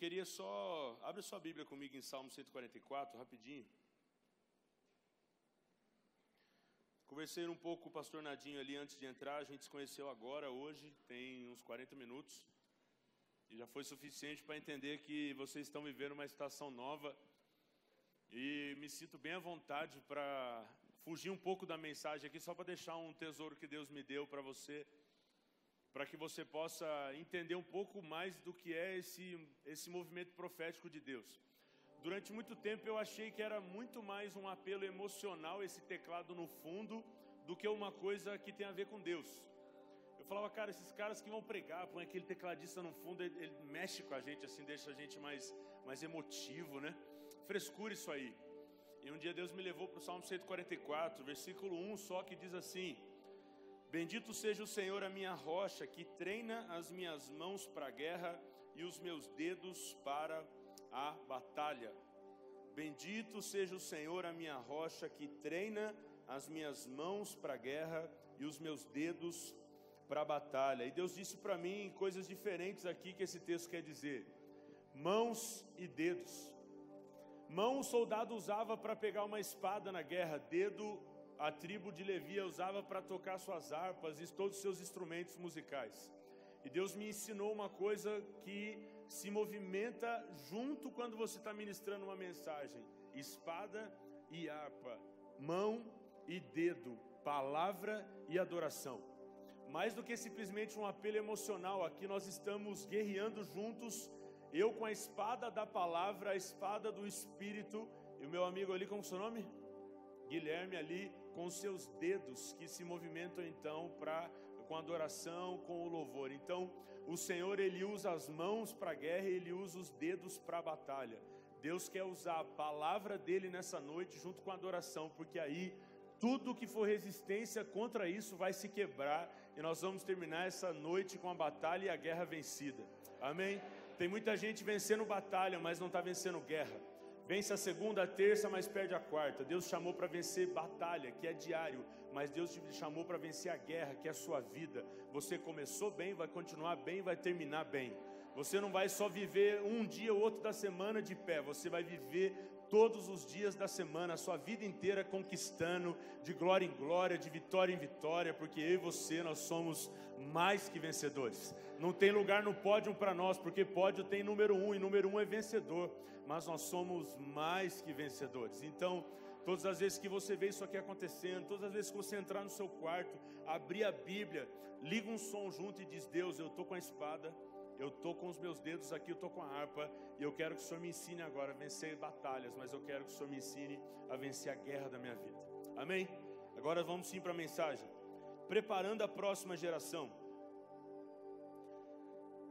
queria só... Abre sua Bíblia comigo em Salmo 144, rapidinho. Conversei um pouco com o pastor Nadinho ali antes de entrar, a gente se conheceu agora, hoje, tem uns 40 minutos. E já foi suficiente para entender que vocês estão vivendo uma estação nova. E me sinto bem à vontade para fugir um pouco da mensagem aqui, só para deixar um tesouro que Deus me deu para você, para que você possa entender um pouco mais do que é esse movimento profético de Deus. Durante muito tempo eu achei que era muito mais um apelo emocional, esse teclado no fundo, do que uma coisa que tem a ver com Deus. Eu falava, cara, esses caras que vão pregar, põe aquele tecladista no fundo, ele mexe com a gente, assim, deixa a gente mais emotivo, né? Frescura isso aí. E um dia Deus me levou para o Salmo 144, versículo 1 só, que diz assim: Bendito seja o Senhor, a minha rocha, que treina as minhas mãos para a guerra e os meus dedos para a batalha. Bendito seja o Senhor, a minha rocha, que treina as minhas mãos para a guerra e os meus dedos para a batalha. E Deus disse para mim coisas diferentes aqui que esse texto quer dizer. Mãos e dedos. Mão o soldado usava para pegar uma espada na guerra. Dedo a tribo de Levi usava para tocar suas harpas e todos os seus instrumentos musicais. E Deus me ensinou uma coisa que se movimenta junto quando você está ministrando uma mensagem. Espada e harpa. Mão e dedo. Palavra e adoração. Mais do que simplesmente um apelo emocional, aqui nós estamos guerreando juntos, eu com a espada da palavra, a espada do Espírito, e o meu amigo ali, como é o seu nome? Guilherme ali, com os seus dedos que se movimentam então com a adoração, com o louvor. Então, o Senhor, Ele usa as mãos para a guerra e Ele usa os dedos para a batalha. Deus quer usar a palavra dEle nessa noite junto com a adoração, porque aí tudo que for resistência contra isso vai se quebrar e nós vamos terminar essa noite com a batalha e a guerra vencida. Amém? Tem muita gente vencendo batalha, mas não está vencendo guerra. Vence a segunda, a terça, mas perde a quarta. Deus chamou para vencer batalha, que é diário, mas Deus te chamou para vencer a guerra, que é a sua vida. Você começou bem, vai continuar bem, vai terminar bem. Você não vai só viver um dia ou outro da semana de pé, você vai viver todos os dias da semana, a sua vida inteira conquistando, de glória em glória, de vitória em vitória, porque eu e você, nós somos mais que vencedores. Não tem lugar no pódio para nós, porque pódio tem número 1, e número 1 é vencedor, mas nós somos mais que vencedores. Então, todas as vezes que você vê isso aqui acontecendo, todas as vezes que você entrar no seu quarto, abrir a Bíblia, liga um som junto e diz: Deus, eu estou com a espada, eu estou com os meus dedos aqui, eu estou com a harpa, e eu quero que o Senhor me ensine agora a vencer batalhas, mas eu quero que o Senhor me ensine a vencer a guerra da minha vida. Amém? Agora vamos sim para a mensagem. Preparando a próxima geração.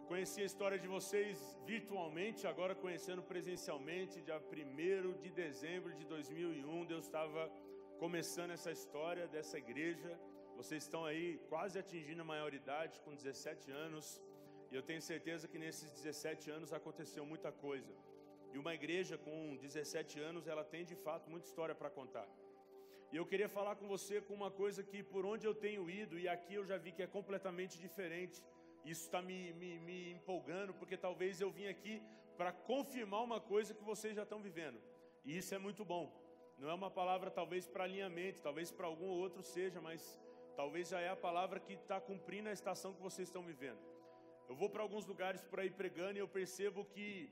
Conheci a história de vocês virtualmente, agora conhecendo presencialmente. Dia 1º de dezembro de 2001, Deus estava começando essa história dessa igreja. Vocês estão aí quase atingindo a maioridade, com 17 anos. E eu tenho certeza que nesses 17 anos aconteceu muita coisa. E uma igreja com 17 anos, ela tem de fato muita história para contar. E eu queria falar com você com uma coisa que por onde eu tenho ido, e aqui eu já vi que é completamente diferente. Isso está me empolgando, porque talvez eu vim aqui para confirmar uma coisa que vocês já estão vivendo. E isso é muito bom. Não é uma palavra talvez para alinhamento, talvez para algum outro seja, mas talvez já é a palavra que está cumprindo a estação que vocês estão vivendo. Eu vou para alguns lugares por aí pregando e eu percebo que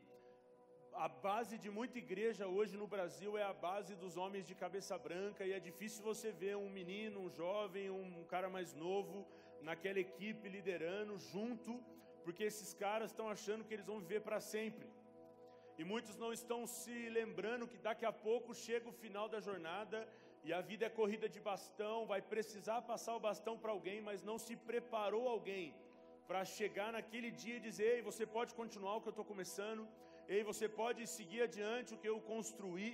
a base de muita igreja hoje no Brasil é a base dos homens de cabeça branca, e é difícil você ver um menino, um jovem, um cara mais novo naquela equipe liderando junto, porque esses caras estão achando que eles vão viver para sempre. E muitos não estão se lembrando que daqui a pouco chega o final da jornada e a vida é corrida de bastão, vai precisar passar o bastão para alguém, mas não se preparou alguém para chegar naquele dia e dizer: ei, você pode continuar o que eu estou começando, ei, você pode seguir adiante o que eu construí.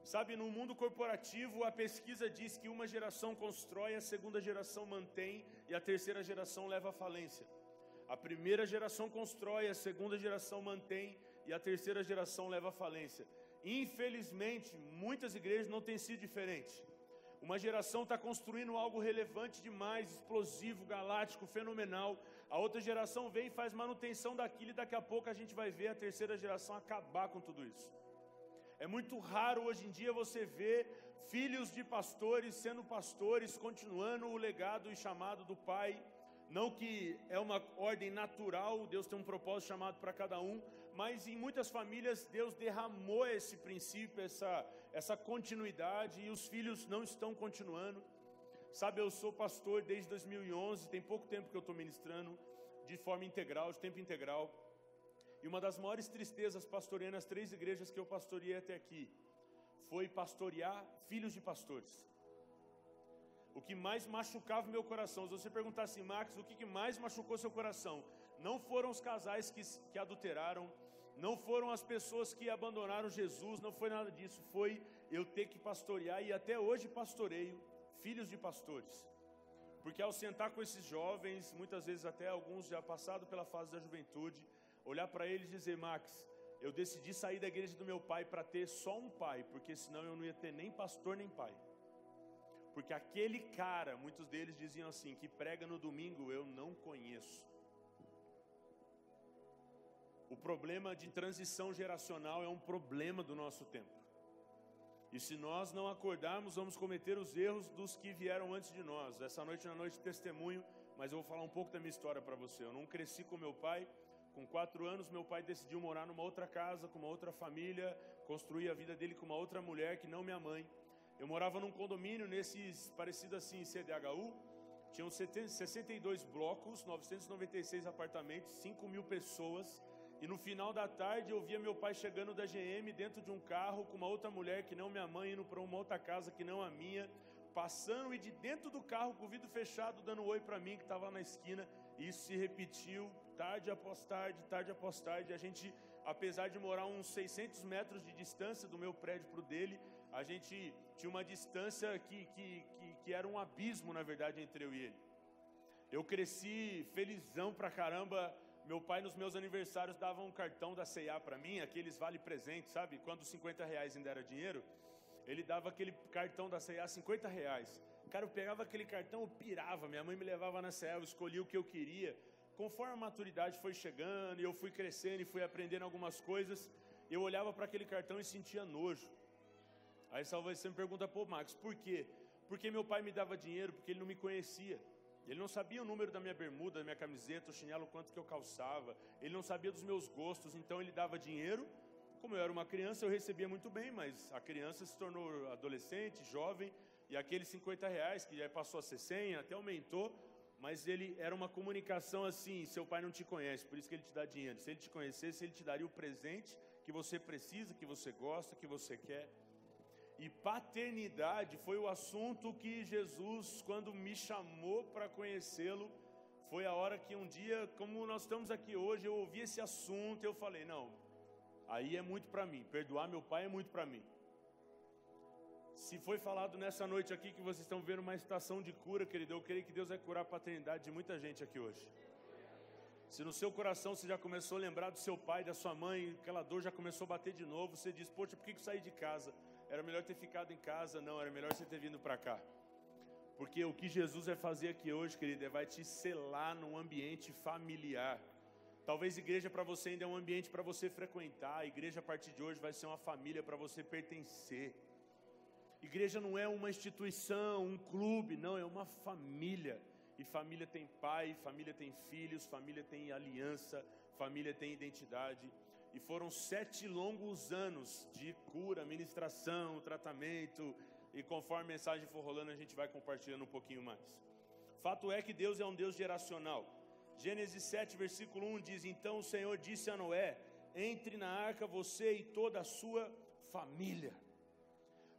Sabe, no mundo corporativo a pesquisa diz que uma geração constrói, a segunda geração mantém e a terceira geração leva à falência. A primeira geração constrói, a segunda geração mantém e a terceira geração leva à falência. Infelizmente, muitas igrejas não têm sido diferentes. Uma geração está construindo algo relevante demais, explosivo, galáctico, fenomenal. A outra geração vem e faz manutenção daquilo, e daqui a pouco a gente vai ver a terceira geração acabar com tudo isso. É muito raro hoje em dia você ver filhos de pastores sendo pastores, continuando o legado e chamado do pai. Não que é uma ordem natural, Deus tem um propósito chamado para cada um, mas em muitas famílias Deus derramou esse princípio, essa continuidade, e os filhos não estão continuando. Sabe, eu sou pastor desde 2011, tem pouco tempo que eu estou ministrando de forma integral, de tempo integral. E uma das maiores tristezas pastoreando as 3 igrejas que eu pastoreei até aqui foi pastorear filhos de pastores. O que mais machucava o meu coração, se você perguntar assim, Max, o que mais machucou seu coração? Não foram os casais que adulteraram, não foram as pessoas que abandonaram Jesus, não foi nada disso, foi eu ter que pastorear, e até hoje pastoreio filhos de pastores. Porque ao sentar com esses jovens, muitas vezes até alguns já passados pela fase da juventude, olhar para eles e dizer, Max, eu decidi sair da igreja do meu pai para ter só um pai, porque senão eu não ia ter nem pastor nem pai. Porque aquele cara, muitos deles diziam assim, que prega no domingo, eu não conheço. O problema de transição geracional é um problema do nosso tempo. E se nós não acordarmos, vamos cometer os erros dos que vieram antes de nós. Essa noite é uma noite de testemunho, mas eu vou falar um pouco da minha história para você. Eu não cresci com meu pai. Com 4 anos, meu pai decidiu morar numa outra casa, com uma outra família, construir a vida dele com uma outra mulher, que não minha mãe. Eu morava num condomínio, nesses, parecido assim, CDHU, tinham 62 blocos, 996 apartamentos, 5.000 pessoas, e no final da tarde eu via meu pai chegando da GM dentro de um carro, com uma outra mulher que não minha mãe, indo para uma outra casa que não a minha, passando e de dentro do carro, com o vidro fechado, dando um oi para mim, que estava lá na esquina. Isso se repetiu tarde após tarde, a gente, apesar de morar uns 600 metros de distância do meu prédio para o dele, a gente tinha uma distância que era um abismo, na verdade, entre eu e ele. Eu cresci felizão pra caramba. Meu pai, nos meus aniversários, dava um cartão da C&A para mim, aqueles vale-presente, sabe? Quando os R$50 ainda era dinheiro, ele dava aquele cartão da C&A, R$50. Cara, eu pegava aquele cartão, eu pirava. Minha mãe me levava na C&A, eu escolhia o que eu queria. Conforme a maturidade foi chegando, e eu fui crescendo e fui aprendendo algumas coisas, eu olhava para aquele cartão e sentia nojo. Aí talvez você me pergunta, pô, Max, por quê? Porque meu pai me dava dinheiro, porque ele não me conhecia. Ele não sabia o número da minha bermuda, da minha camiseta, o chinelo, quanto que eu calçava. Ele não sabia dos meus gostos, então ele dava dinheiro. Como eu era uma criança, eu recebia muito bem, mas a criança se tornou adolescente, jovem, e aqueles R$50, que já passou a ser 100, até aumentou, mas ele era uma comunicação assim, seu pai não te conhece, por isso que ele te dá dinheiro. Se ele te conhecesse, ele te daria o presente que você precisa, que você gosta, que você quer. E paternidade foi o assunto que Jesus, quando me chamou para conhecê-lo, foi a hora que um dia, como nós estamos aqui hoje, eu ouvi esse assunto e eu falei, não, aí é muito para mim, perdoar meu pai é muito para mim. Se foi falado nessa noite aqui que vocês estão vendo uma estação de cura, querido, eu creio que Deus vai curar a paternidade de muita gente aqui hoje. Se no seu coração você já começou a lembrar do seu pai, da sua mãe, aquela dor já começou a bater de novo, você diz, poxa, por que eu saí de casa? Era melhor ter ficado em casa? Não, era melhor você ter vindo para cá. Porque o que Jesus vai fazer aqui hoje, querido, é vai te selar num ambiente familiar. Talvez igreja para você ainda é um ambiente para você frequentar. A igreja a partir de hoje vai ser uma família para você pertencer. Igreja não é uma instituição, um clube, não, é uma família. E família tem pai, família tem filhos, família tem aliança, família tem identidade. E foram 7 longos anos de cura, ministração, tratamento. E conforme a mensagem for rolando, a gente vai compartilhando um pouquinho mais. Fato é que Deus é um Deus geracional. Gênesis 7, versículo 1 diz, então o Senhor disse a Noé, entre na arca você e toda a sua família.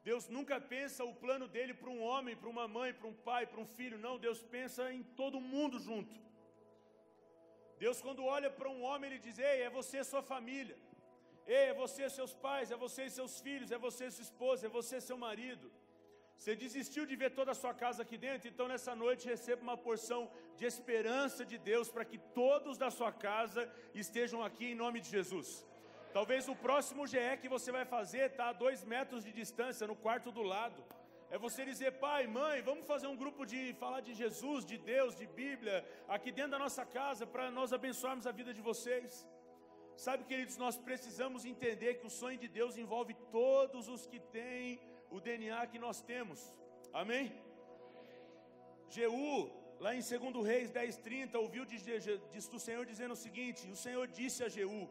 Deus nunca pensa o plano dele para um homem, para uma mãe, para um pai, para um filho. Não, Deus pensa em todo mundo junto. Deus, quando olha para um homem, ele diz, ei, é você e sua família. Ei, é você e seus pais, é você e seus filhos, é você e sua esposa, é você e seu marido. Você desistiu de ver toda a sua casa aqui dentro, então nessa noite receba uma porção de esperança de Deus para que todos da sua casa estejam aqui em nome de Jesus. Talvez o próximo GE que você vai fazer está a 2 metros de distância, no quarto do lado. É você dizer, pai, mãe, vamos fazer um grupo de falar de Jesus, de Deus, de Bíblia, aqui dentro da nossa casa, para nós abençoarmos a vida de vocês. Sabe, queridos, nós precisamos entender que o sonho de Deus envolve todos os que têm o DNA que nós temos. Amém? Jeú, lá em 2 Reis 10:30, ouviu do Senhor dizendo o seguinte: o Senhor disse a Jeú: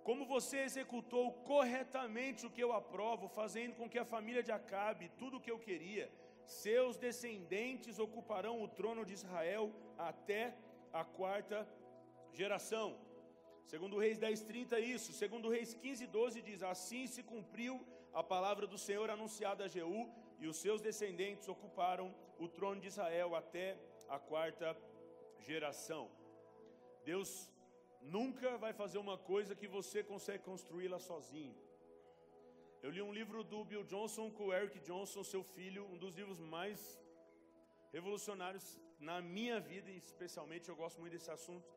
como você executou corretamente o que eu aprovo, fazendo com que a família de Acabe tudo o que eu queria, seus descendentes ocuparão o trono de Israel até a 4ª geração. 2 Reis 10:30 isso. 2 Reis 15:12 diz: assim se cumpriu a palavra do Senhor anunciada a Jeú, e os seus descendentes ocuparam o trono de Israel até a 4ª geração. Deus nunca vai fazer uma coisa que você consegue construí-la sozinho. Eu li um livro do Bill Johnson com o Eric Johnson, seu filho, um dos livros mais revolucionários na minha vida, e especialmente eu gosto muito desse assunto.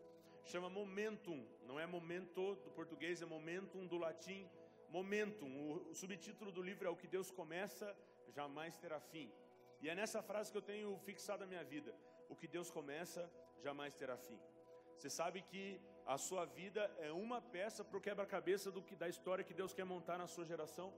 Chama Momentum, não é momento do português, é momentum do latim. Momentum, o subtítulo do livro é O que Deus começa, jamais terá fim. E é nessa frase que eu tenho fixado a minha vida: o que Deus começa, jamais terá fim. Você sabe que a sua vida é uma peça para o quebra-cabeça da história que Deus quer montar na sua geração?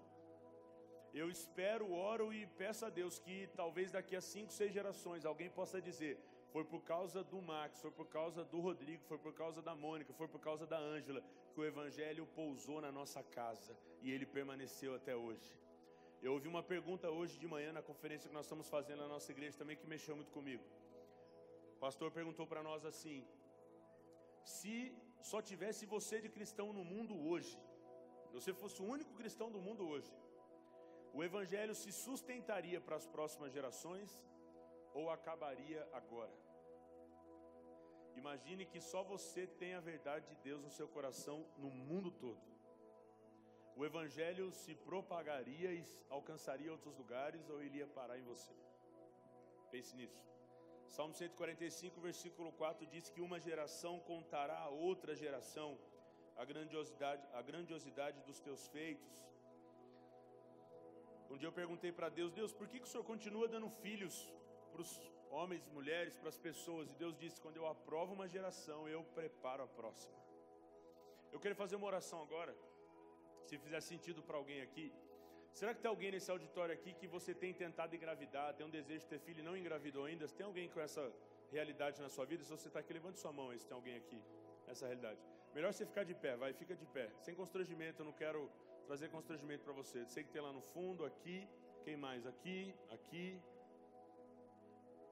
Eu espero, oro e peço a Deus que talvez daqui a 5, 6 gerações alguém possa dizer: foi por causa do Max, foi por causa do Rodrigo, foi por causa da Mônica, foi por causa da Ângela que o Evangelho pousou na nossa casa e ele permaneceu até hoje. Eu ouvi uma pergunta hoje de manhã na conferência que nós estamos fazendo na nossa igreja também, que mexeu muito comigo. O pastor perguntou para nós assim: se só tivesse você de cristão no mundo hoje, você fosse o único cristão do mundo hoje, o Evangelho se sustentaria para as próximas gerações ou acabaria agora? Imagine que só você tem a verdade de Deus no seu coração no mundo todo. O Evangelho se propagaria e alcançaria outros lugares, ou ele ia parar em você? Pense nisso. Salmo 145, versículo 4 diz que uma geração contará a outra geração a grandiosidade dos teus feitos. Um dia eu perguntei para Deus: Deus, por que o Senhor continua dando filhos para os homens, mulheres, para as pessoas? E Deus disse: quando eu aprovo uma geração, eu preparo a próxima. Eu quero fazer uma oração agora, se fizer sentido para alguém aqui. Será que tem alguém nesse auditório aqui que você tem tentado engravidar, tem um desejo de ter filho e não engravidou ainda? Tem alguém com essa realidade na sua vida? Se você está aqui, levante sua mão aí, se tem alguém aqui nessa realidade. Melhor você ficar de pé, vai, fica de pé. Sem constrangimento, eu não quero trazer constrangimento para você. Sei que tem lá no fundo, aqui, quem mais? Aqui,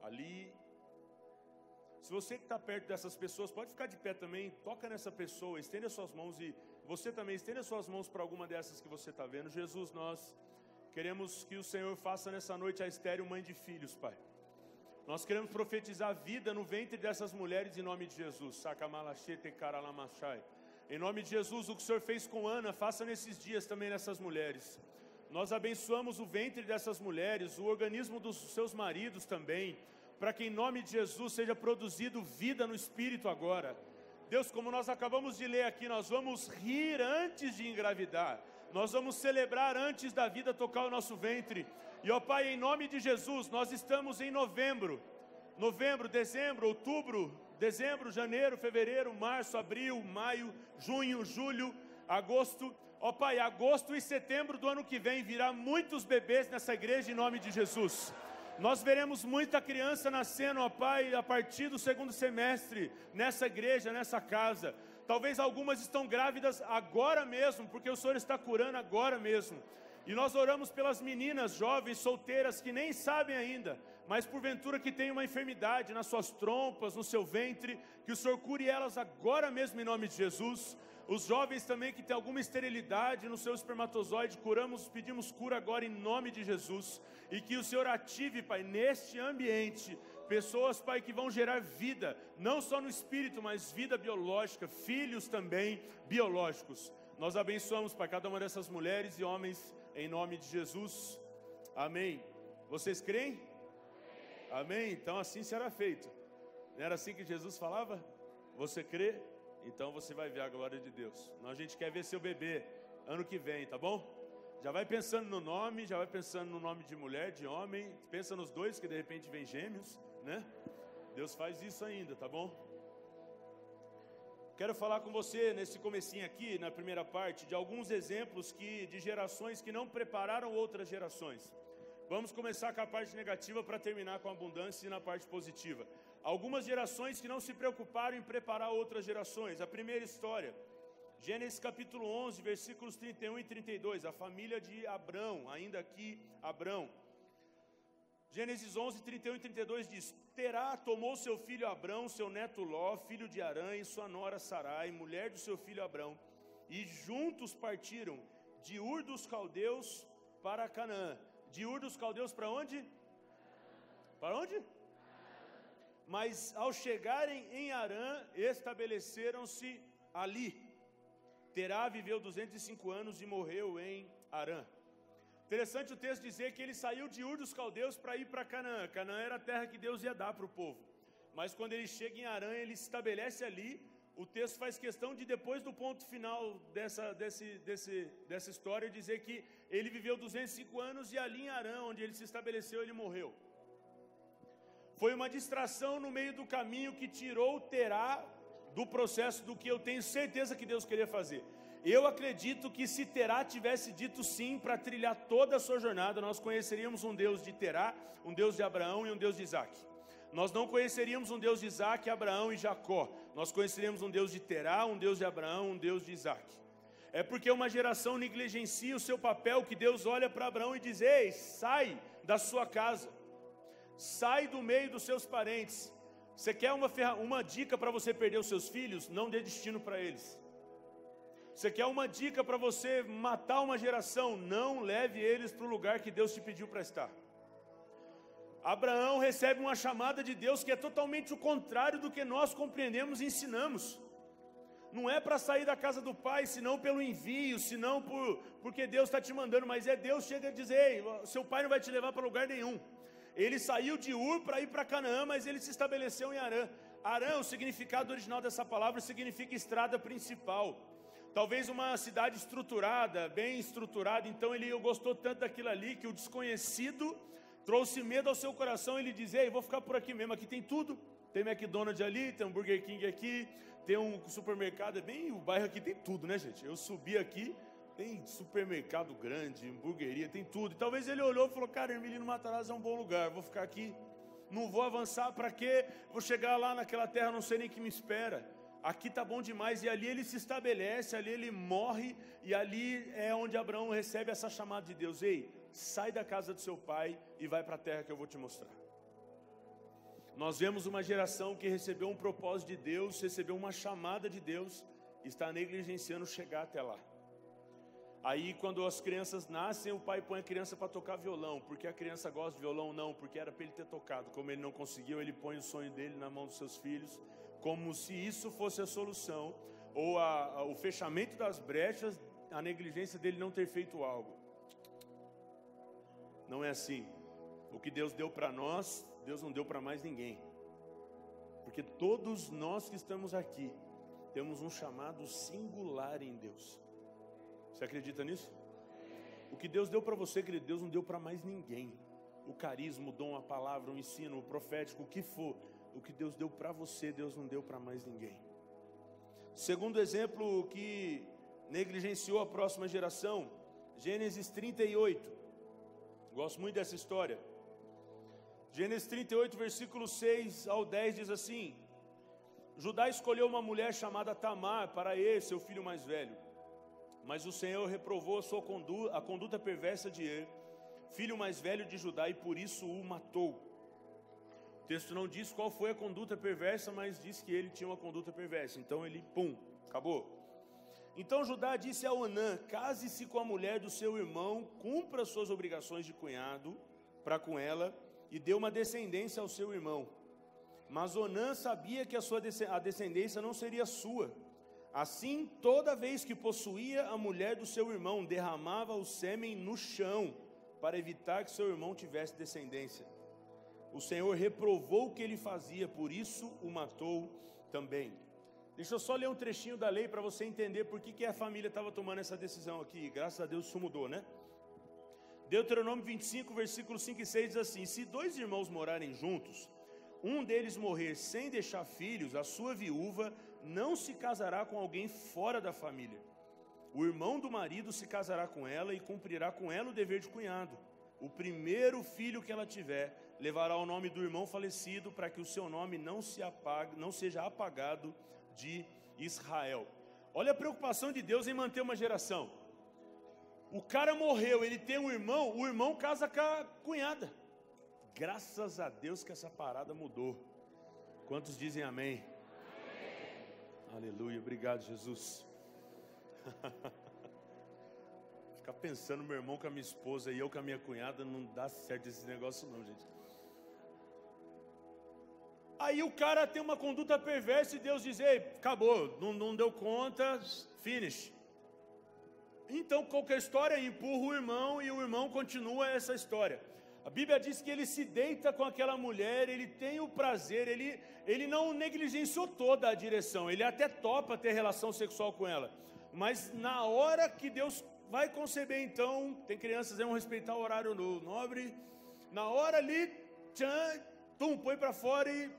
ali. Se você que está perto dessas pessoas, pode ficar de pé também, toca nessa pessoa, estende as suas mãos, e você também estende as suas mãos para alguma dessas que você está vendo. Jesus, nós queremos que o Senhor faça nessa noite a estéril mãe de filhos, Pai. Nós queremos profetizar vida no ventre dessas mulheres em nome de Jesus. Em nome de Jesus, o que o Senhor fez com Ana, faça nesses dias também nessas mulheres. Nós abençoamos o ventre dessas mulheres, o organismo dos seus maridos também, para que em nome de Jesus seja produzido vida no Espírito agora. Deus, como nós acabamos de ler aqui, nós vamos rir antes de engravidar, nós vamos celebrar antes da vida tocar o nosso ventre. E ó Pai, em nome de Jesus, nós estamos em novembro, dezembro, outubro, dezembro, janeiro, fevereiro, março, abril, maio, junho, julho, agosto. Ó Pai, agosto e setembro do ano que vem virá muitos bebês nessa igreja em nome de Jesus. Nós veremos muita criança nascendo, ó Pai, a partir do segundo semestre, nessa igreja, nessa casa. Talvez algumas estão grávidas agora mesmo, porque o Senhor está curando agora mesmo. E nós oramos pelas meninas jovens, solteiras, que nem sabem ainda, mas porventura que tem uma enfermidade nas suas trompas, no seu ventre, que o Senhor cure elas agora mesmo em nome de Jesus. Os jovens também que têm alguma esterilidade no seu espermatozoide, pedimos cura agora em nome de Jesus. E que o Senhor ative, Pai, neste ambiente, pessoas, Pai, que vão gerar vida, não só no espírito, mas vida biológica, filhos também biológicos. Nós abençoamos, Pai, cada uma dessas mulheres e homens, em nome de Jesus. Amém. Vocês creem? Amém. Então assim será feito. Não era assim que Jesus falava? Você crê? Então você vai ver a glória de Deus. A gente quer ver seu bebê ano que vem, tá bom? Já vai pensando no nome, já vai pensando no nome de mulher, de homem. Pensa nos dois, que de repente vem gêmeos, né? Deus faz isso ainda, tá bom? Quero falar com você nesse comecinho aqui, na primeira parte, de alguns exemplos de gerações que não prepararam outras gerações. Vamos começar com a parte negativa para terminar com a abundância e na parte positiva. Algumas gerações que não se preocuparam em preparar outras gerações. A primeira história, Gênesis capítulo 11, versículos 31 e 32, a família de Abrão, ainda aqui Abrão. Gênesis 11, 31 e 32 diz: Terá tomou seu filho Abrão, seu neto Ló, filho de Harã, e sua nora Sarai, mulher do seu filho Abrão, e juntos partiram de Ur dos Caldeus para Canaã. De Ur dos Caldeus para onde? Para onde? Mas ao chegarem em Harã, estabeleceram-se ali. Terá viveu 205 anos e morreu em Harã. Interessante o texto dizer que ele saiu de Ur dos Caldeus para ir para Canaã. Canaã era a terra que Deus ia dar para o povo. Mas quando ele chega em Harã, ele se estabelece ali. O texto faz questão de, depois do ponto final dessa história, dizer que ele viveu 205 anos e ali em Harã, onde ele se estabeleceu, ele morreu. Foi uma distração no meio do caminho que tirou Terá do processo do que eu tenho certeza que Deus queria fazer. Eu acredito que se Terá tivesse dito sim para trilhar toda a sua jornada, nós conheceríamos um Deus de Terá, um Deus de Abraão e um Deus de Isaac. Nós não conheceríamos um Deus de Isaac, Abraão e Jacó. Nós conheceríamos um Deus de Terá, um Deus de Abraão, um Deus de Isaac. É porque uma geração negligencia o seu papel, que Deus olha para Abraão e diz: ei, sai da sua casa, sai do meio dos seus parentes. Você quer uma dica para você perder os seus filhos? Não dê destino para eles. Você quer uma dica para você matar uma geração? Não leve eles para o lugar que Deus te pediu para estar. Abraão recebe uma chamada de Deus que é totalmente o contrário do que nós compreendemos e ensinamos. Não é para sair da casa do pai, senão pelo envio, senão porque Deus está te mandando, mas Deus chega a dizer: ei, seu pai não vai te levar para lugar nenhum. Ele saiu de Ur para ir para Canaã, mas ele se estabeleceu em Harã. Harã, o significado original dessa palavra significa estrada principal. Talvez uma cidade estruturada, bem estruturada. Então ele gostou tanto daquilo ali que o desconhecido trouxe medo ao seu coração. Ele diz: ei, vou ficar por aqui mesmo, aqui tem tudo. Tem McDonald's ali, tem um Burger King aqui, tem um supermercado, o bairro aqui tem tudo, né, gente? Eu subi aqui, tem supermercado grande, hamburgueria, tem tudo. E talvez ele olhou e falou: cara, Hermelino Matarazzo é um bom lugar, vou ficar aqui, não vou avançar, para quê? Vou chegar lá naquela terra, não sei nem o que me espera. Aqui está bom demais. E ali ele se estabelece, ali ele morre, e ali é onde Abraão recebe essa chamada de Deus: ei, sai da casa do seu pai e vai para a terra que eu vou te mostrar. Nós vemos uma geração que recebeu um propósito de Deus, recebeu uma chamada de Deus, e está negligenciando chegar até lá. Aí quando as crianças nascem, o pai põe a criança para tocar violão. Porque a criança gosta de violão? Não, porque era para ele ter tocado. Como ele não conseguiu, ele põe o sonho dele na mão dos seus filhos, como se isso fosse a solução, ou o fechamento das brechas, a negligência dele não ter feito algo. Não é assim. O que Deus deu para nós, Deus não deu para mais ninguém. Porque todos nós que estamos aqui temos um chamado singular em Deus. Você acredita nisso? O que Deus deu para você, querido, Deus não deu para mais ninguém. O carisma, o dom, a palavra, o ensino, o profético, o que for, o que Deus deu para você, Deus não deu para mais ninguém. Segundo exemplo que negligenciou a próxima geração, Gênesis 38. Gosto muito dessa história. Gênesis 38, versículo 6 ao 10 diz assim: Judá escolheu uma mulher chamada Tamar para ele, seu filho mais velho. Mas o Senhor reprovou a conduta perversa de Er, filho mais velho de Judá, e por isso o matou. O texto não diz qual foi a conduta perversa, mas diz que ele tinha uma conduta perversa. Então ele, acabou. Então Judá disse a Onã: case-se com a mulher do seu irmão, cumpra suas obrigações de cunhado para com ela, e dê uma descendência ao seu irmão. Mas Onã sabia que a descendência não seria sua. Assim, toda vez que possuía a mulher do seu irmão, derramava o sêmen no chão, para evitar que seu irmão tivesse descendência. O Senhor reprovou o que ele fazia, por isso o matou também. Deixa eu só ler um trechinho da lei para você entender por que a família estava tomando essa decisão aqui. Graças a Deus isso mudou, né? Deuteronômio 25, versículos 5 e 6 diz assim: se dois irmãos morarem juntos, um deles morrer sem deixar filhos, a sua viúva não se casará com alguém fora da família. O irmão do marido se casará com ela e cumprirá com ela o dever de cunhado. O primeiro filho que ela tiver levará o nome do irmão falecido, para que o seu nome não seja apagado de Israel. Olha a preocupação de Deus em manter uma geração. O cara morreu, ele tem um irmão, o irmão casa com a cunhada. Graças a Deus que essa parada mudou. Quantos dizem amém? Amém. Aleluia, obrigado Jesus. Ficar pensando meu irmão com a minha esposa e eu com a minha cunhada, não dá certo esse negócio não, gente. Aí o cara tem uma conduta perversa e Deus diz: ei, acabou, não deu conta, finish. Então qualquer história empurra o irmão e o irmão continua essa história. A Bíblia diz que ele se deita com aquela mulher, ele tem o prazer, ele não negligenciou toda a direção, ele até topa ter relação sexual com ela. Mas na hora que Deus vai conceber, então, tem crianças que vão respeitar o horário nobre, na hora ali, tchan, põe para fora. E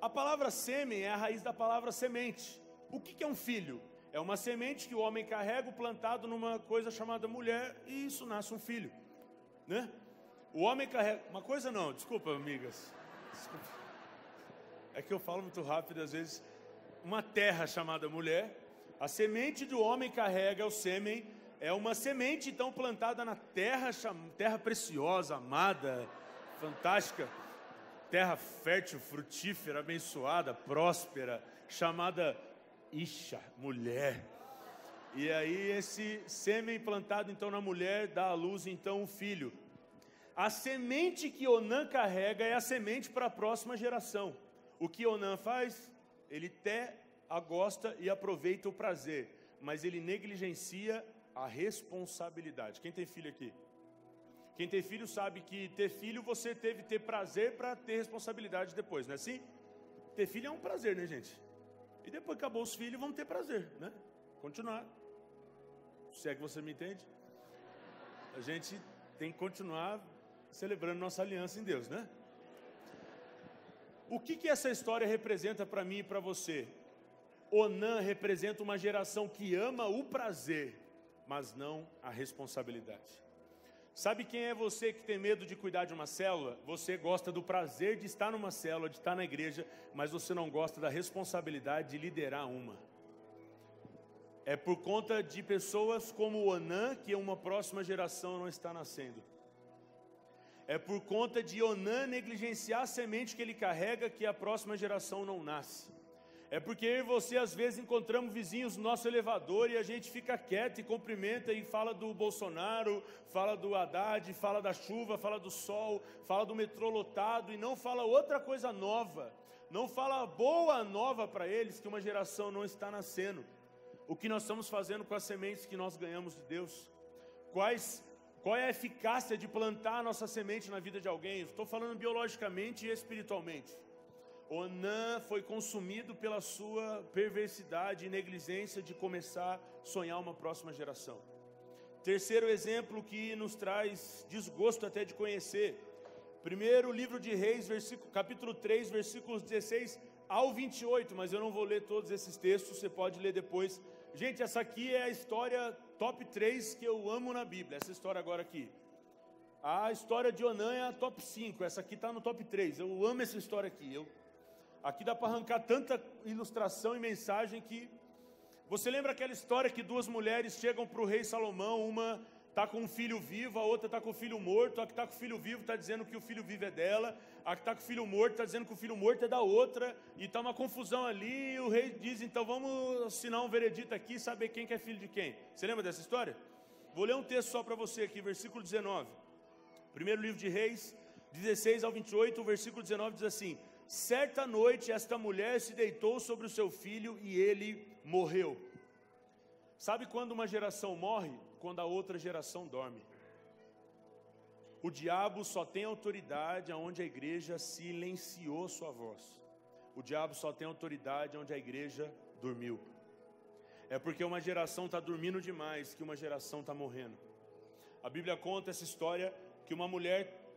a palavra sêmen é a raiz da palavra semente. O que é um filho? É uma semente que o homem carrega, plantado numa coisa chamada mulher, e isso nasce um filho, né? O homem carrega, uma coisa não, desculpa amigas, desculpa. É que eu falo muito rápido às vezes. Uma terra chamada mulher, a semente do homem carrega o sêmen, é uma semente então plantada na terra, terra preciosa, amada, fantástica, terra fértil, frutífera, abençoada, próspera, chamada Isha, mulher. E aí esse sêmen plantado então na mulher dá à luz então um filho. A semente que Onã carrega é a semente para a próxima geração. O que Onã faz? Ele até gosta e aproveita o prazer, mas ele negligencia a responsabilidade. Quem tem filho aqui? Quem tem filho sabe que ter filho você teve que ter prazer para ter responsabilidade depois, não é assim? Ter filho é um prazer, né, gente? E depois que acabou os filhos, vamos ter prazer, né? Continuar. Se é que você me entende? A gente tem que continuar celebrando nossa aliança em Deus, né? O que essa história representa para mim e para você? Onã representa uma geração que ama o prazer, mas não a responsabilidade. Sabe quem é você que tem medo de cuidar de uma célula? Você gosta do prazer de estar numa célula, de estar na igreja, mas você não gosta da responsabilidade de liderar uma. É por conta de pessoas como o Onã que uma próxima geração não está nascendo. É por conta de Onã negligenciar a semente que ele carrega que a próxima geração não nasce. É porque eu e você às vezes encontramos vizinhos no nosso elevador e a gente fica quieto e cumprimenta e fala do Bolsonaro, fala do Haddad, fala da chuva, fala do sol, fala do metrô lotado e não fala outra coisa nova. Não fala boa nova para eles que uma geração não está nascendo. O que nós estamos fazendo com as sementes que nós ganhamos de Deus? Qual é a eficácia de plantar a nossa semente na vida de alguém? Estou falando biologicamente e espiritualmente. Onã foi consumido pela sua perversidade e negligência de começar a sonhar uma próxima geração. Terceiro exemplo que nos traz desgosto até de conhecer. Primeiro livro de Reis, capítulo 3, versículos 16 ao 28, mas eu não vou ler todos esses textos, você pode ler depois. Gente, essa aqui é a história top 3 que eu amo na Bíblia, essa história agora aqui. A história de Onã é a top 5, essa aqui está no top 3, eu amo essa história aqui. Aqui dá para arrancar tanta ilustração e mensagem que... Você lembra aquela história que duas mulheres chegam para o rei Salomão, uma está com um filho vivo, a outra está com o filho morto, a que está com o filho vivo está dizendo que o filho vivo é dela, a que está com o filho morto está dizendo que o filho morto é da outra, e está uma confusão ali, e o rei diz, então vamos assinar um veredito aqui e saber quem que é filho de quem. Você lembra dessa história? Vou ler um texto só para você aqui, versículo 19. Primeiro livro de Reis, 16 ao 28, o versículo 19 diz assim: certa noite esta mulher se deitou sobre o seu filho e ele morreu. Sabe quando uma geração morre? Quando a outra geração dorme. O diabo só tem autoridade onde a igreja silenciou sua voz. O diabo só tem autoridade onde a igreja dormiu. É porque uma geração está dormindo demais que uma geração está morrendo. A Bíblia conta essa história que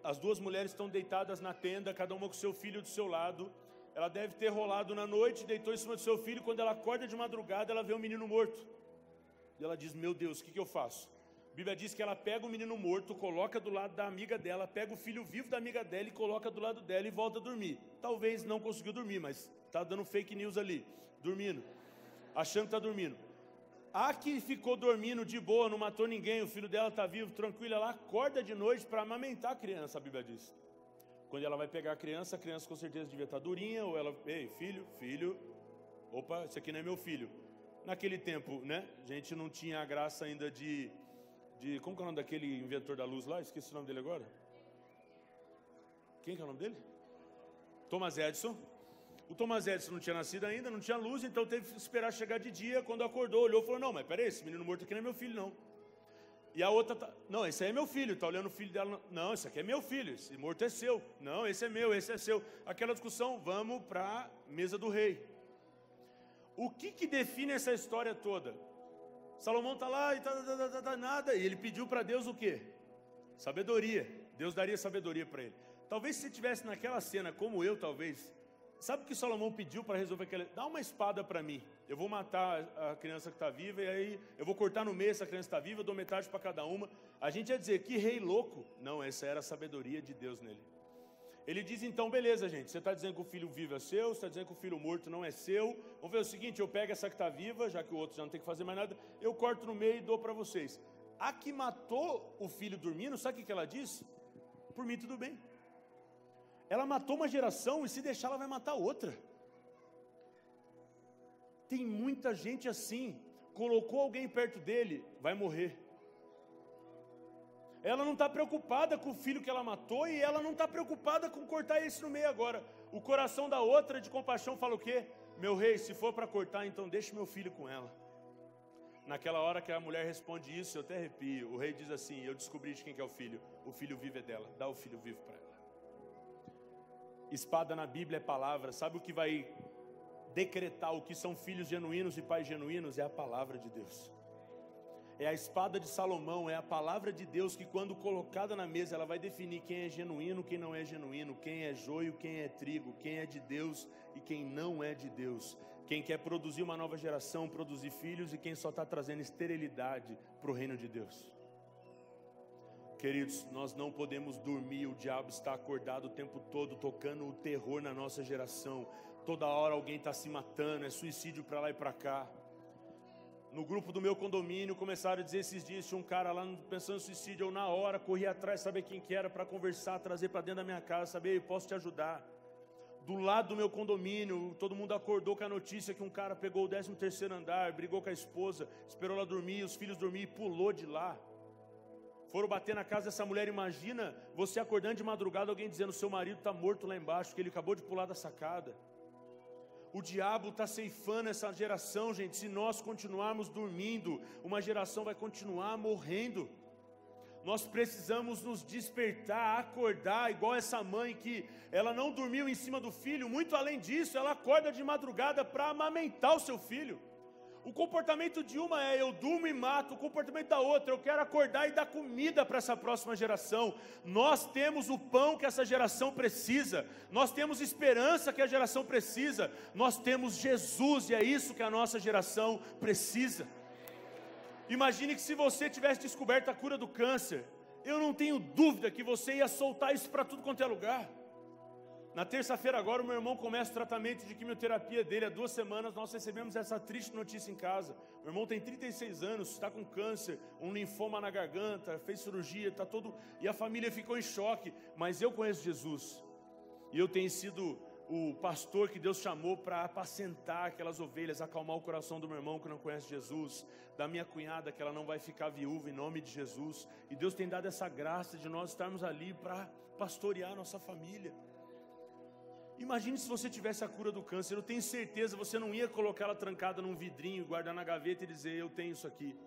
as duas mulheres estão deitadas na tenda, cada uma com seu filho do seu lado. Ela deve ter rolado na noite, deitou em cima do seu filho. Quando ela acorda de madrugada, ela vê um menino morto. E ela diz: meu Deus, o que eu faço? A Bíblia diz que ela pega o menino morto, coloca do lado da amiga dela, pega o filho vivo da amiga dela e coloca do lado dela e volta a dormir. Talvez não conseguiu dormir, mas está dando fake news ali, dormindo, achando que está dormindo. A que ficou dormindo de boa, não matou ninguém, o filho dela está vivo, tranquilo, ela acorda de noite para amamentar a criança, a Bíblia diz. Quando ela vai pegar a criança com certeza devia estar durinha, ou ela, ei, filho, opa, esse aqui não é meu filho. Naquele tempo, né, a gente não tinha a graça ainda de como que é o nome daquele inventor da luz lá? Esqueci o nome dele agora. Quem que é o nome dele? Thomas Edison. O Thomas Edison não tinha nascido ainda, não tinha luz, então teve que esperar chegar de dia. Quando acordou, olhou e falou: não, mas peraí, esse menino morto aqui não é meu filho, não. E a outra, não, esse aí é meu filho, está olhando o filho dela, não, esse aqui é meu filho, esse morto é seu. Não, esse é meu, esse é seu. Aquela discussão, vamos para a mesa do rei. O que define essa história toda? Salomão está lá e nada, e ele pediu para Deus o quê? Sabedoria. Deus daria sabedoria para ele. Talvez se você estivesse naquela cena, como eu talvez, sabe o que Salomão pediu para resolver aquela? Dá uma espada para mim, eu vou matar a criança que está viva, e aí eu vou cortar no meio essa criança que está viva, eu dou metade para cada uma. A gente ia dizer, que rei louco. Não, essa era a sabedoria de Deus nele. Ele diz então, beleza gente, você está dizendo que o filho vivo é seu, você está dizendo que o filho morto não é seu. Vamos ver o seguinte, eu pego essa que está viva, já que o outro já não tem que fazer mais nada, eu corto no meio e dou para vocês. A que matou o filho dormindo, sabe o que ela disse? Por mim tudo bem. Ela matou uma geração e se deixar ela vai matar outra. Tem muita gente assim, colocou alguém perto dele, vai morrer. Ela não está preocupada com o filho que ela matou e ela não está preocupada com cortar esse no meio agora. O coração da outra de compaixão fala o quê? Meu rei, se for para cortar, então deixe meu filho com ela. Naquela hora que a mulher responde isso, eu até arrepio. O rei diz assim, eu descobri de quem que é o filho vivo é dela, dá o filho vivo para ela. Espada na Bíblia é palavra. Sabe o que vai decretar o que são filhos genuínos e pais genuínos? É a palavra de Deus. É a espada de Salomão, é a palavra de Deus que quando colocada na mesa ela vai definir quem é genuíno, quem não é genuíno, quem é joio, quem é trigo, quem é de Deus e quem não é de Deus. Quem quer produzir uma nova geração, produzir filhos, e quem só está trazendo esterilidade para o reino de Deus. Queridos, nós não podemos dormir, o diabo está acordado o tempo todo, tocando o terror na nossa geração. Toda hora alguém está se matando, é suicídio para lá e para cá. No grupo do meu condomínio começaram a dizer esses dias, tinha um cara lá pensando em suicídio, eu na hora corri atrás, saber quem que era para conversar, trazer para dentro da minha casa, saber, eu posso te ajudar. Do lado do meu condomínio, todo mundo acordou com a notícia que um cara pegou o 13º andar, brigou com a esposa, esperou ela dormir, os filhos dormir e pulou de lá. Foram bater na casa dessa mulher, imagina você acordando de madrugada, alguém dizendo, seu marido está morto lá embaixo, que ele acabou de pular da sacada. O diabo está ceifando essa geração, gente. Se nós continuarmos dormindo, uma geração vai continuar morrendo. Nós precisamos nos despertar, acordar, igual essa mãe que ela não dormiu em cima do filho. Muito além disso, ela acorda de madrugada para amamentar o seu filho. O comportamento de uma é eu durmo e mato, o comportamento da outra eu quero acordar e dar comida para essa próxima geração. Nós temos o pão que essa geração precisa, nós temos esperança que a geração precisa, nós temos Jesus e é isso que a nossa geração precisa. Imagine que se você tivesse descoberto a cura do câncer, eu não tenho dúvida que você ia soltar isso para tudo quanto é lugar. Na terça-feira agora o meu irmão começa o tratamento de quimioterapia dele. Há 2 semanas nós recebemos essa triste notícia em casa. Meu irmão tem 36 anos, está com câncer, um linfoma na garganta, fez cirurgia, está todo... E a família ficou em choque. Mas eu conheço Jesus. E eu tenho sido o pastor que Deus chamou para apacentar aquelas ovelhas, acalmar o coração do meu irmão que não conhece Jesus, da minha cunhada que ela não vai ficar viúva em nome de Jesus. E Deus tem dado essa graça de nós estarmos ali para pastorear a nossa família. Imagine se você tivesse a cura do câncer, eu tenho certeza, você não ia colocar ela trancada num vidrinho, guardar na gaveta e dizer, eu tenho isso aqui.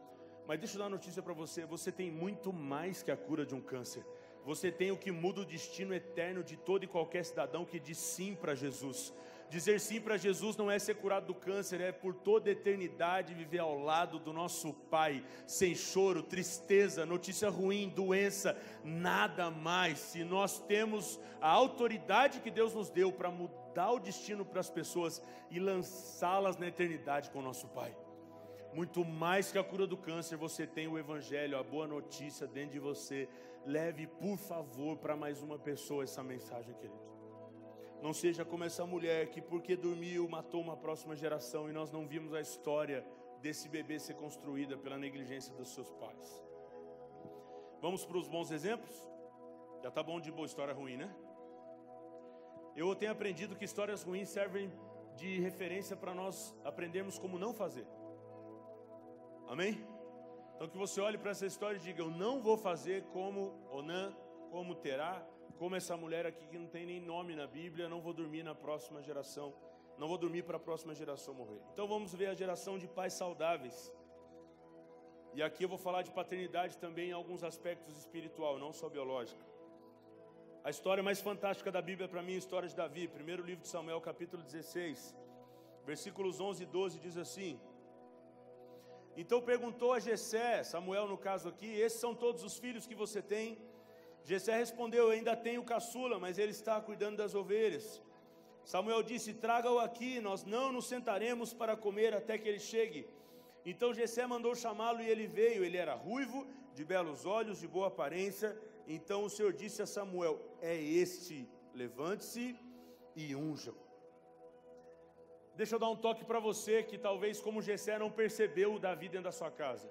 Mas deixa eu dar uma notícia para você, você tem muito mais que a cura de um câncer. Você tem o que muda o destino eterno de todo e qualquer cidadão que diz sim para Jesus. Dizer sim para Jesus não é ser curado do câncer, é por toda a eternidade viver ao lado do nosso Pai, sem choro, tristeza, notícia ruim, doença, nada mais. Se nós temos a autoridade que Deus nos deu para mudar o destino para as pessoas e lançá-las na eternidade com o nosso Pai. Muito mais que a cura do câncer, você tem o Evangelho, a boa notícia dentro de você. Leve, por favor, para mais uma pessoa essa mensagem, querido. Não seja como essa mulher que, porque dormiu, matou uma próxima geração, e nós não vimos a história desse bebê ser construída pela negligência dos seus pais. Vamos para os bons exemplos? Já está bom de boa história ruim, né? Eu tenho aprendido que histórias ruins servem de referência para nós aprendermos como não fazer. Amém? Então que você olhe para essa história e diga: eu não vou fazer como Onã, como Terá, como essa mulher aqui que não tem nem nome na Bíblia. Não vou dormir na próxima geração, não vou dormir para a próxima geração morrer. Então vamos ver a geração de pais saudáveis. E aqui eu vou falar de paternidade também em alguns aspectos espiritual, não só biológico. A história mais fantástica da Bíblia para mim é a história de Davi. Primeiro livro de Samuel, capítulo 16, versículos 11 e 12, diz assim: então perguntou a Jessé, Samuel no caso aqui: esses são todos os filhos que você tem? Jessé respondeu: eu ainda tenho o caçula, mas ele está cuidando das ovelhas. Samuel disse: traga-o aqui, nós não nos sentaremos para comer até que ele chegue. Então Jessé mandou chamá-lo e ele veio. Ele era ruivo, de belos olhos, de boa aparência. Então o Senhor disse a Samuel: é este, levante-se e unja-o. Deixa eu dar um toque para você que talvez, como Jessé, não percebeu o Davi dentro da sua casa.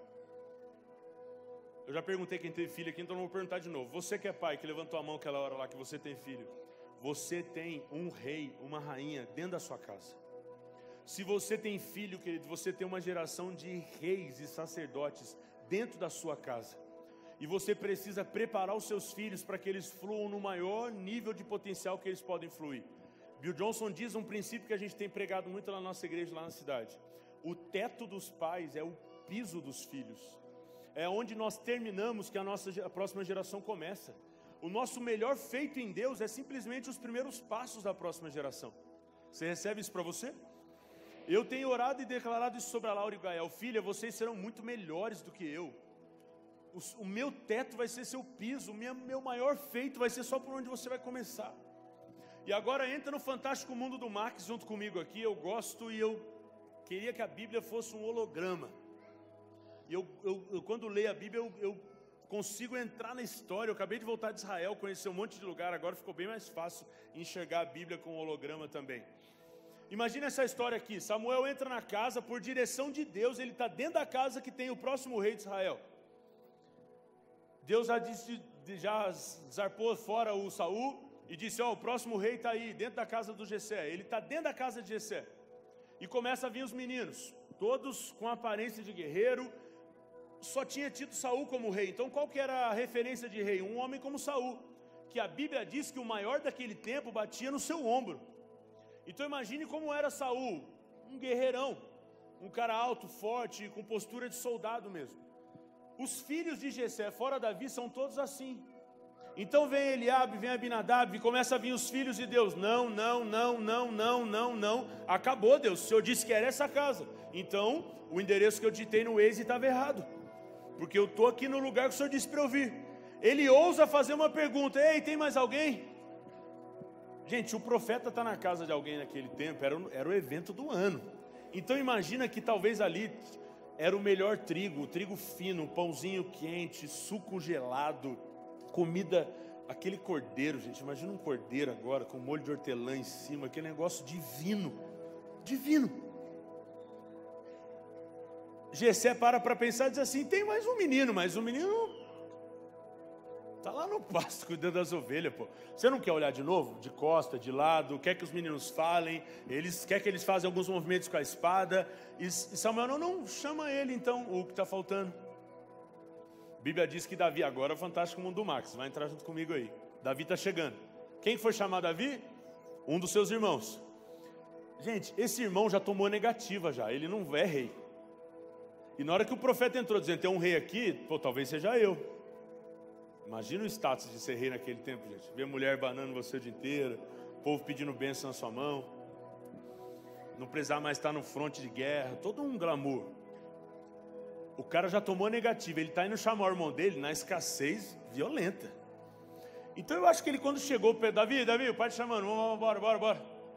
Eu já perguntei quem teve filho aqui, então não vou perguntar de novo. Você que é pai, que levantou a mão aquela hora lá que você tem filho, você tem um rei, uma rainha dentro da sua casa. Se você tem filho, querido, você tem uma geração de reis e sacerdotes dentro da sua casa. E você precisa preparar os seus filhos para que eles fluam no maior nível de potencial que eles podem fluir. Bill Johnson diz um princípio que a gente tem pregado muito na nossa igreja, lá na cidade: o teto dos pais é o piso dos filhos. É onde nós terminamos que a próxima geração começa. O nosso melhor feito em Deus é simplesmente os primeiros passos da próxima geração. Você recebe isso para você? Eu tenho orado e declarado isso sobre a Laura e o Gael: filha, vocês serão muito melhores do que eu. O meu teto vai ser seu piso, o meu maior feito vai ser só por onde você vai começar. E agora entra no fantástico mundo do Max junto comigo aqui. Eu gosto e eu queria que a Bíblia fosse um holograma. E eu quando leio a Bíblia, eu consigo entrar na história. Eu acabei de voltar de Israel, conhecer um monte de lugar, agora ficou bem mais fácil enxergar a Bíblia com holograma também. Imagina essa história aqui: Samuel entra na casa por direção de Deus, ele está dentro da casa que tem o próximo rei de Israel. Deus já zarpou fora o Saul e disse: ó, o próximo rei está aí, dentro da casa do Jessé. Ele está dentro da casa de Jessé. E começa a vir os meninos, todos com aparência de guerreiro. Só tinha tido Saul como rei. Então qual que era a referência de rei? Um homem como Saul, que a Bíblia diz que o maior daquele tempo batia no seu ombro. Então imagine como era Saul: um guerreirão, um cara alto, forte, com postura de soldado mesmo. Os filhos de Jessé, fora Davi, são todos assim. Então vem Eliabe, vem Abinadab, e começa a vir os filhos de Deus. Não, acabou, Deus, o Senhor disse que era essa casa. Então o endereço que eu digitei no Waze estava errado, porque eu estou aqui no lugar que o Senhor disse para eu vir. Ele ousa fazer uma pergunta: ei, tem mais alguém? Gente, o profeta está na casa de alguém naquele tempo, era o evento do ano. Então imagina que talvez ali era o melhor trigo, o trigo fino, pãozinho quente, suco gelado, comida, aquele cordeiro, gente, imagina um cordeiro agora com molho de hortelã em cima, aquele negócio divino, divino. Jessé para pensar e diz assim: tem mais um menino, mas o menino está lá no pasto cuidando das ovelhas, pô. Você não quer olhar de novo? De costa, de lado, quer que os meninos falem, quer que eles façam alguns movimentos com a espada. E Samuel, não chama ele então, o que está faltando. A Bíblia diz que Davi, agora é o fantástico mundo do Max, vai entrar junto comigo aí. Davi está chegando. Quem foi chamar Davi? Um dos seus irmãos. Gente, esse irmão já tomou negativa já, ele não é rei. E na hora que o profeta entrou dizendo: tem um rei aqui, pô, talvez seja eu. Imagina o status de ser rei naquele tempo, gente. Ver mulher banando você o dia inteiro, o povo pedindo bênção na sua mão. não precisar mais estar no fronte de guerra, todo um glamour. O cara já tomou a negativa, ele está indo chamar o irmão dele na escassez violenta. Então eu acho que ele, quando chegou perto, Davi, o pai te chamando, vamos, bora.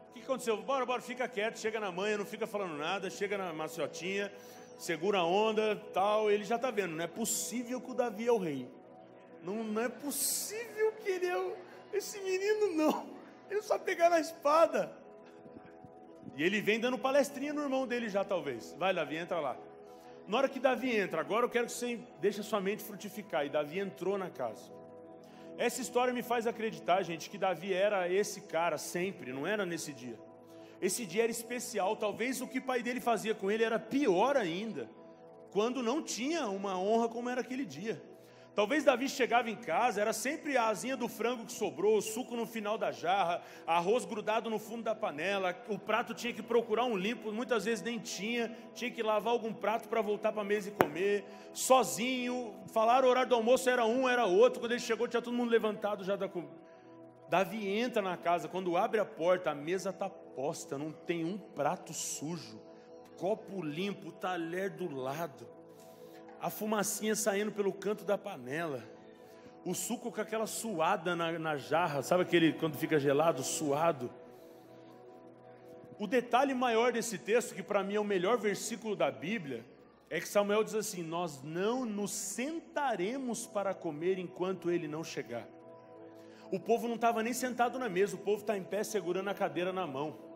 O que aconteceu? Bora, fica quieto, chega na manhã, não fica falando nada, chega na maciotinha, segura a onda, tal. Ele já está vendo, não é possível que o Davi é o rei. Não é possível que ele é esse menino, não. Ele só pegar na espada. E ele vem dando palestrinha no irmão dele já, talvez. Vai, Davi, entra lá. Na hora que Davi entra, agora eu quero que você deixe a sua mente frutificar. E Davi entrou na casa. Essa história me faz acreditar, gente, que Davi era esse cara sempre, não era nesse dia. Esse dia era especial, talvez o que o pai dele fazia com ele era pior ainda, quando não tinha uma honra como era aquele dia. Talvez Davi chegava em casa, era sempre a asinha do frango que sobrou, o suco no final da jarra, arroz grudado no fundo da panela, o prato tinha que procurar um limpo, muitas vezes nem tinha que lavar algum prato para voltar para a mesa e comer, sozinho, falar o horário do almoço era um, era outro, quando ele chegou tinha todo mundo levantado já da comida. Davi entra na casa, quando abre a porta, a mesa está posta, não tem um prato sujo, copo limpo, talher do lado. A fumacinha saindo pelo canto da panela, o suco com aquela suada na jarra, sabe aquele quando fica gelado, suado? O detalhe maior desse texto, que para mim é o melhor versículo da Bíblia, é que Samuel diz assim: nós não nos sentaremos para comer enquanto ele não chegar. O povo não estava nem sentado na mesa, o povo está em pé segurando a cadeira na mão.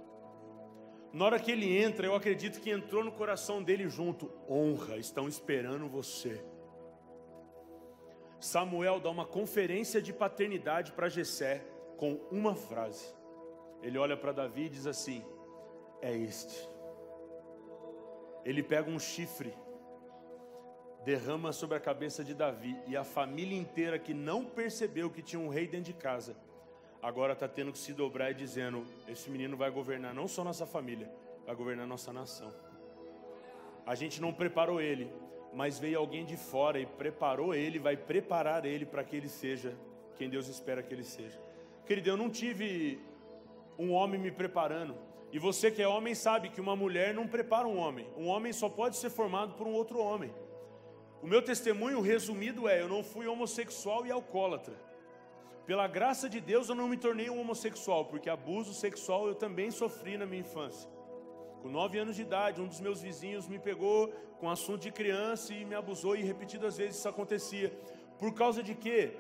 Na hora que ele entra, eu acredito que entrou no coração dele junto: honra, estão esperando você. Samuel dá uma conferência de paternidade para Jessé com uma frase. Ele olha para Davi e diz assim: é este. Ele pega um chifre, derrama sobre a cabeça de Davi, e a família inteira que não percebeu que tinha um rei dentro de casa, agora está tendo que se dobrar e dizendo: esse menino vai governar não só nossa família, vai governar nossa nação. A gente não preparou ele, mas veio alguém de fora e preparou ele, vai preparar ele para que ele seja quem Deus espera que ele seja. Querido, eu não tive um homem me preparando, e você que é homem sabe que uma mulher não prepara um homem só pode ser formado por um outro homem. O meu testemunho resumido é: eu não fui homossexual e alcoólatra. Pela graça de Deus eu não me tornei um homossexual, porque abuso sexual eu também sofri na minha infância. Com 9 anos de idade, um dos meus vizinhos me pegou com assunto de criança e me abusou, e repetidas vezes isso acontecia. Por causa de quê?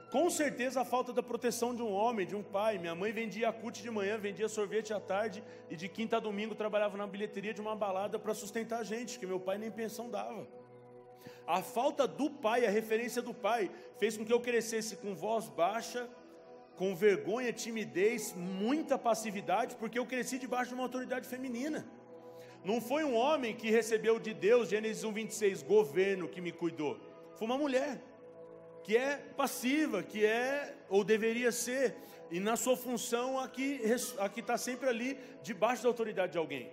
Com certeza a falta da proteção de um homem, de um pai. Minha mãe vendia Yakult de manhã, vendia sorvete à tarde, e de quinta a domingo trabalhava na bilheteria de uma balada para sustentar a gente, que meu pai nem pensão dava. A falta do pai, a referência do pai, fez com que eu crescesse com voz baixa, com vergonha, timidez, muita passividade, porque eu cresci debaixo de uma autoridade feminina. Não foi um homem que recebeu de Deus, Gênesis 1:26, governo, que me cuidou. Foi uma mulher, que é passiva, que é, ou deveria ser, e na sua função aqui está sempre ali, debaixo da autoridade de alguém.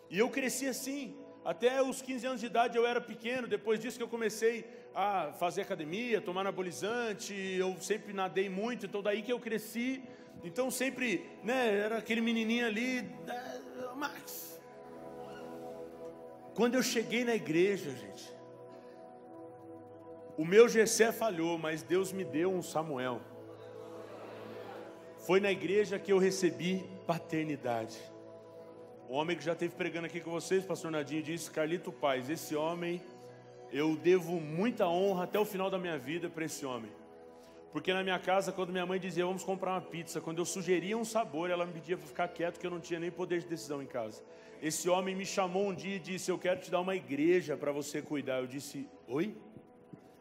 E eu cresci assim. Até os 15 anos de idade eu era pequeno. Depois disso que eu comecei a fazer academia, tomar anabolizante, eu sempre nadei muito, então daí que eu cresci. Então sempre, era aquele menininho ali, Max. Quando eu cheguei na igreja, gente, o meu Jessé falhou, mas Deus me deu um Samuel. Foi na igreja que eu recebi paternidade. O homem que já esteve pregando aqui com vocês, pastor Nadinho, disse: Carlito Paz, esse homem, eu devo muita honra até o final da minha vida para esse homem. Porque na minha casa, quando minha mãe dizia: vamos comprar uma pizza, quando eu sugeria um sabor, ela me pedia para ficar quieto, que eu não tinha nem poder de decisão em casa. Esse homem me chamou um dia e disse: eu quero te dar uma igreja para você cuidar. Eu disse: oi?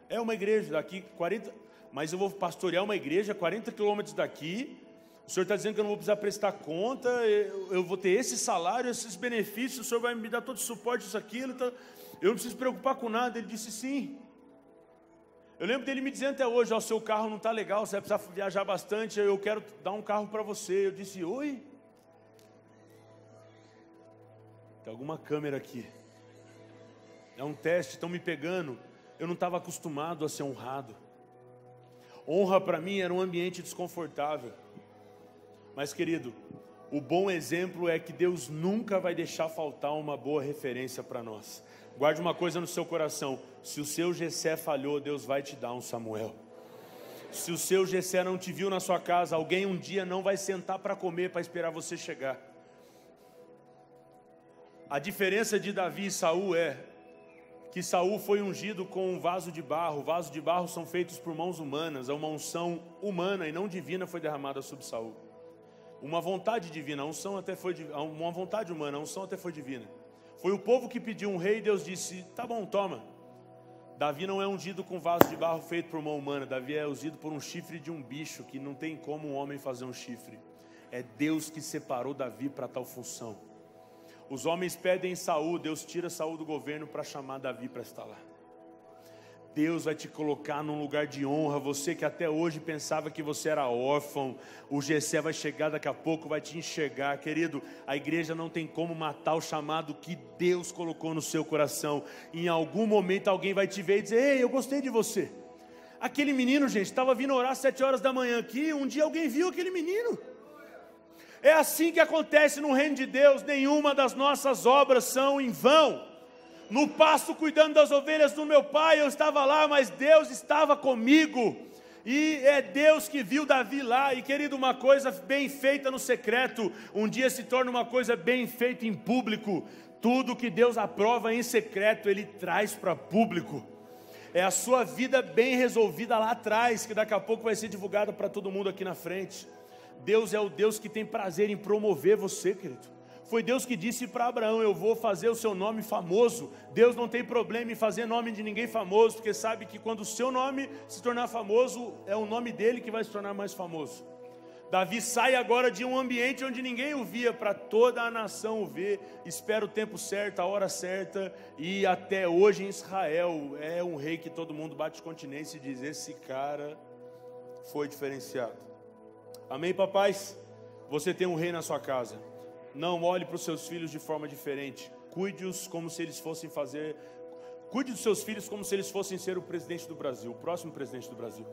É uma igreja daqui 40, mas eu vou pastorear uma igreja 40 quilômetros daqui. O senhor está dizendo que eu não vou precisar prestar conta, eu vou ter esse salário, esses benefícios, o senhor vai me dar todo o suporte, isso, aquilo, então eu não preciso me preocupar com nada. Ele disse sim. Eu lembro dele me dizendo até hoje: o seu carro não está legal, você vai precisar viajar bastante, eu quero dar um carro para você. Eu disse: oi? Tem alguma câmera aqui. É um teste, estão me pegando. Eu não estava acostumado a ser honrado. Honra para mim era um ambiente desconfortável. Mas, querido, O bom exemplo é que Deus nunca vai deixar faltar uma boa referência para nós. Guarde uma coisa no seu coração: se o seu Jessé falhou, Deus vai te dar um Samuel. Se o seu Jessé não te viu na sua casa, alguém um dia não vai sentar para comer, para esperar você chegar. A diferença de Davi e Saul é que Saul foi ungido com um vaso de barro. Vasos de barro são feitos por mãos humanas. Uma unção humana e não divina foi derramada sobre Saul. Uma vontade divina, uma vontade humana, a unção até foi divina. Foi o povo que pediu um rei e Deus disse: tá bom, toma. Davi não é ungido com vaso de barro feito por mão humana. Davi é ungido por um chifre de um bicho, que não tem como um homem fazer um chifre. É Deus que separou Davi para tal função. Os homens pedem Saul, Deus tira Saul do governo para chamar Davi para estar lá. Deus vai te colocar num lugar de honra. Você que até hoje pensava que você era órfão, o Jessé vai chegar daqui a pouco, vai te enxergar. Querido, a igreja não tem como matar o chamado que Deus colocou no seu coração. Em algum momento alguém vai te ver e dizer: ei, eu gostei de você. Aquele menino, gente, estava vindo orar às 7 horas da manhã aqui, um dia alguém viu aquele menino. É assim que acontece no reino de Deus. Nenhuma das nossas obras são em vão. No pasto cuidando das ovelhas do meu pai, eu estava lá, mas Deus estava comigo. E é Deus que viu Davi lá. E querido, uma coisa bem feita no secreto, um dia se torna uma coisa bem feita em público. Tudo que Deus aprova em secreto, Ele traz para público. É a sua vida bem resolvida lá atrás, que daqui a pouco vai ser divulgada para todo mundo aqui na frente. Deus é o Deus que tem prazer em promover você, querido. Foi Deus que disse para Abraão: eu vou fazer o seu nome famoso. Deus não tem problema em fazer nome de ninguém famoso, porque sabe que quando o seu nome se tornar famoso, é o nome dele que vai se tornar mais famoso. Davi sai agora de um ambiente onde ninguém o via, para toda a nação o ver. Espera o tempo certo, a hora certa, e até hoje em Israel é um rei que todo mundo bate continência e diz: esse cara foi diferenciado. Amém, papais? Você tem um rei na sua casa. Não olhe para os seus filhos de forma diferente. Cuide-os como se eles fossem Cuide dos seus filhos como se eles fossem ser o presidente do Brasil, o próximo presidente do Brasil.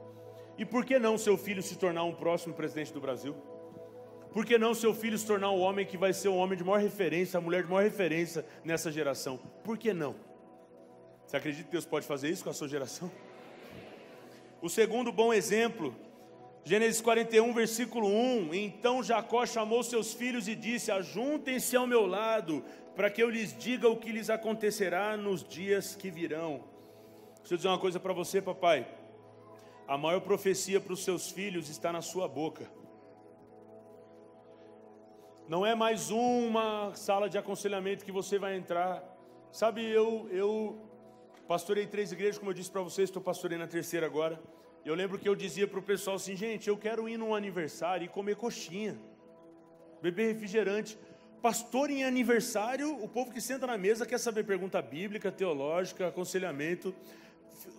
E por que não seu filho se tornar um próximo presidente do Brasil? Por que não seu filho se tornar um homem que vai ser um homem de maior referência, a mulher de maior referência nessa geração? Por que não? Você acredita que Deus pode fazer isso com a sua geração? O segundo bom exemplo, Gênesis 41, versículo 1. Então Jacó chamou seus filhos e disse: ajuntem-se ao meu lado, para que eu lhes diga o que lhes acontecerá nos dias que virão. Deixa eu dizer uma coisa para você, papai. A maior profecia para os seus filhos está na sua boca. Não é mais uma sala de aconselhamento que você vai entrar. Sabe, eu pastorei 3 igrejas, como eu disse para vocês, estou pastoreando a 3ª agora. Eu lembro que eu dizia para o pessoal assim: gente, eu quero ir num aniversário e comer coxinha, beber refrigerante. Pastor em aniversário, o povo que senta na mesa quer saber pergunta bíblica, teológica, aconselhamento.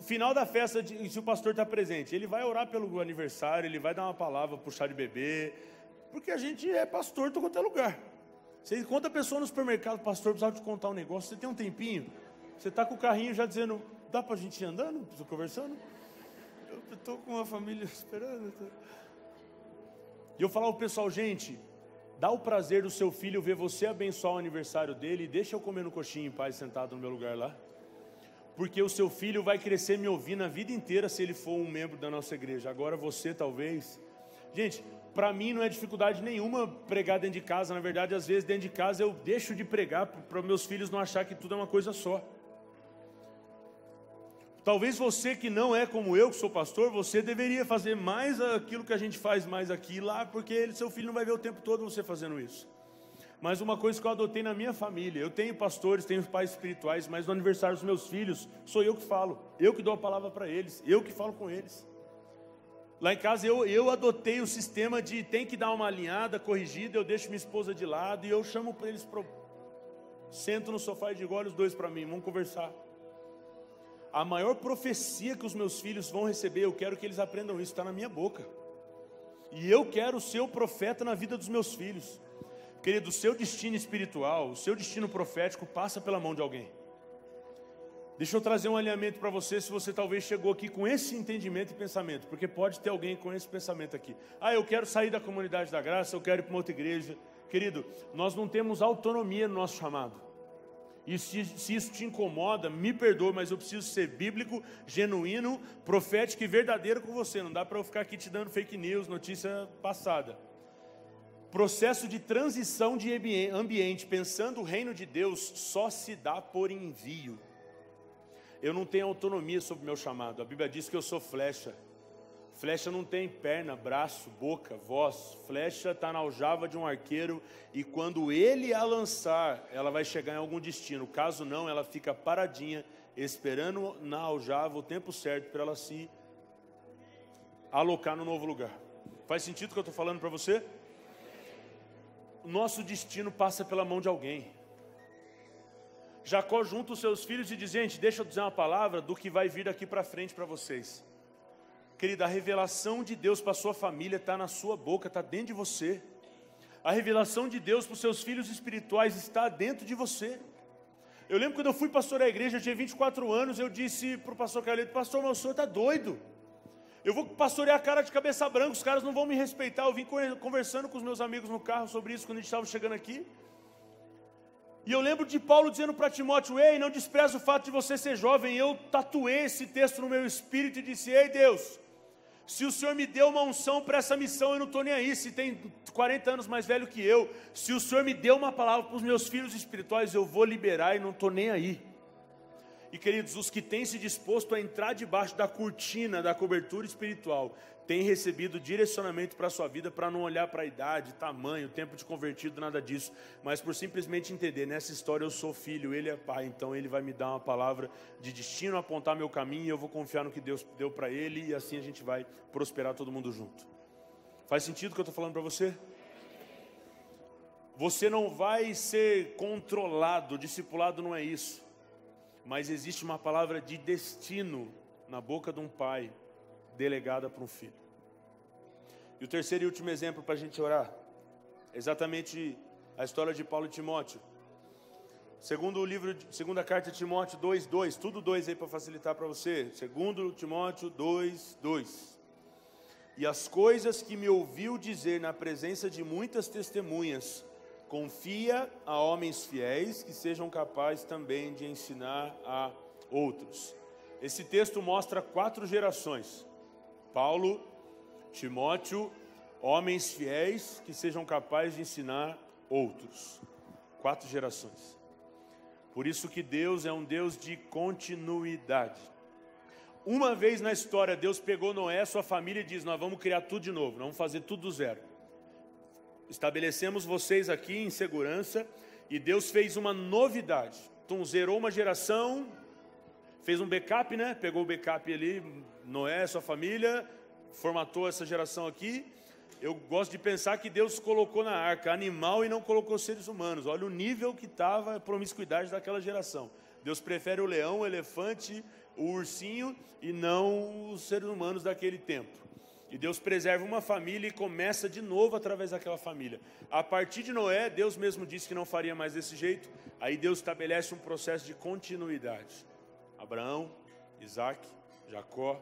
Final da festa, se o pastor está presente, ele vai orar pelo aniversário, ele vai dar uma palavra, puxar de bebê, porque a gente é pastor em qualquer lugar. Você encontra a pessoa no supermercado: pastor, precisava te contar um negócio, você tem um tempinho? Você está com o carrinho já dizendo: dá para a gente ir andando, conversando? Eu estou com uma família esperando. E eu falava ao pessoal: gente, dá o prazer do seu filho ver você abençoar o aniversário dele, e deixa eu comer no coxinho em paz, sentado no meu lugar lá. Porque o seu filho vai crescer me ouvindo a vida inteira se ele for um membro da nossa igreja. Agora você talvez. Gente, para mim não é dificuldade nenhuma pregar dentro de casa. Na verdade, às vezes dentro de casa eu deixo de pregar para meus filhos não achar que tudo é uma coisa só. Talvez você que não é como eu, que sou pastor, você deveria fazer mais aquilo que a gente faz mais aqui e lá, porque seu filho não vai ver o tempo todo você fazendo isso. Mas uma coisa que eu adotei na minha família: eu tenho pastores, tenho pais espirituais, mas no aniversário dos meus filhos, sou eu que falo, eu que dou a palavra para eles, eu que falo com eles. Lá em casa eu adotei o sistema de tem que dar uma alinhada, corrigida, eu deixo minha esposa de lado e eu chamo para eles, sento no sofá e digo: olha os dois para mim, vamos conversar. A maior profecia que os meus filhos vão receber, eu quero que eles aprendam isso, está na minha boca. E eu quero ser o profeta na vida dos meus filhos. Querido, o seu destino espiritual, o seu destino profético passa pela mão de alguém. Deixa eu trazer um alinhamento para você, se você talvez chegou aqui com esse entendimento e pensamento, porque pode ter alguém com esse pensamento aqui: ah, eu quero sair da comunidade da graça, eu quero ir para uma outra igreja. Querido, nós não temos autonomia no nosso chamado. E se isso te incomoda, me perdoe, mas eu preciso ser bíblico, genuíno, profético e verdadeiro com você. Não dá para eu ficar aqui te dando fake news, notícia passada. Processo de transição de ambiente, pensando o reino de Deus, só se dá por envio. Eu não tenho autonomia sobre o meu chamado. A Bíblia diz que eu sou flecha. Flecha não tem perna, braço, boca, voz. Flecha está na aljava de um arqueiro e quando ele a lançar, ela vai chegar em algum destino. Caso não, ela fica paradinha, esperando na aljava o tempo certo para ela se alocar no novo lugar. Faz sentido o que eu estou falando para você? Nosso destino passa pela mão de alguém. Jacó junta os seus filhos e diz: gente, deixa eu dizer uma palavra do que vai vir daqui para frente para vocês. Querida, a revelação de Deus para a sua família está na sua boca, está dentro de você. A revelação de Deus para os seus filhos espirituais está dentro de você. Eu lembro quando eu fui pastorear a igreja, eu tinha 24 anos, eu disse para o pastor Carlito: pastor, meu senhor está doido. Eu vou pastorear a cara de cabeça branca, os caras não vão me respeitar. Eu vim conversando com os meus amigos no carro sobre isso quando a gente estava chegando aqui. E eu lembro de Paulo dizendo para Timóteo: ei, não despreza o fato de você ser jovem. Eu tatuei esse texto no meu espírito e disse: ei Deus, se o Senhor me deu uma unção para essa missão, eu não estou nem aí. Se tem 40 anos mais velho que eu, se o Senhor me deu uma palavra para os meus filhos espirituais, eu vou liberar e não estou nem aí. E queridos, os que têm se disposto a entrar debaixo da cortina, da cobertura espiritual, têm recebido direcionamento para a sua vida, para não olhar para a idade, tamanho, tempo de convertido, nada disso, mas por simplesmente entender: nessa história eu sou filho, ele é pai, então ele vai me dar uma palavra de destino, apontar meu caminho, e eu vou confiar no que Deus deu para ele, e assim a gente vai prosperar todo mundo junto. Faz sentido o que eu estou falando para você? Você não vai ser controlado, discipulado não é isso, mas existe uma palavra de destino na boca de um pai, delegada para um filho. E o terceiro e último exemplo para a gente orar, é exatamente a história de Paulo e Timóteo. Segunda carta de Timóteo 2:2, tudo 2 aí para facilitar para você. 2 Timóteo 2:2. E as coisas que me ouviu dizer na presença de muitas testemunhas, confia a homens fiéis que sejam capazes também de ensinar a outros. Esse texto mostra 4 gerações: Paulo, Timóteo, homens fiéis que sejam capazes de ensinar outros. 4 gerações. Por isso que Deus é um Deus de continuidade. Uma vez na história, Deus pegou Noé, sua família, e disse: nós vamos criar tudo de novo, nós vamos fazer tudo do zero. Estabelecemos vocês aqui em segurança, e Deus fez uma novidade. Então zerou uma geração, fez um backup, né? Pegou o backup ali, Noé, sua família, formatou essa geração aqui. Eu gosto de pensar que Deus colocou na arca animal e não colocou seres humanos. Olha o nível que estava a promiscuidade daquela geração. Deus prefere o leão, o elefante, o ursinho e não os seres humanos daquele tempo. E Deus preserva uma família e começa de novo através daquela família. A partir de Noé, Deus mesmo disse que não faria mais desse jeito. Aí Deus estabelece um processo de continuidade. Abraão, Isaac, Jacó,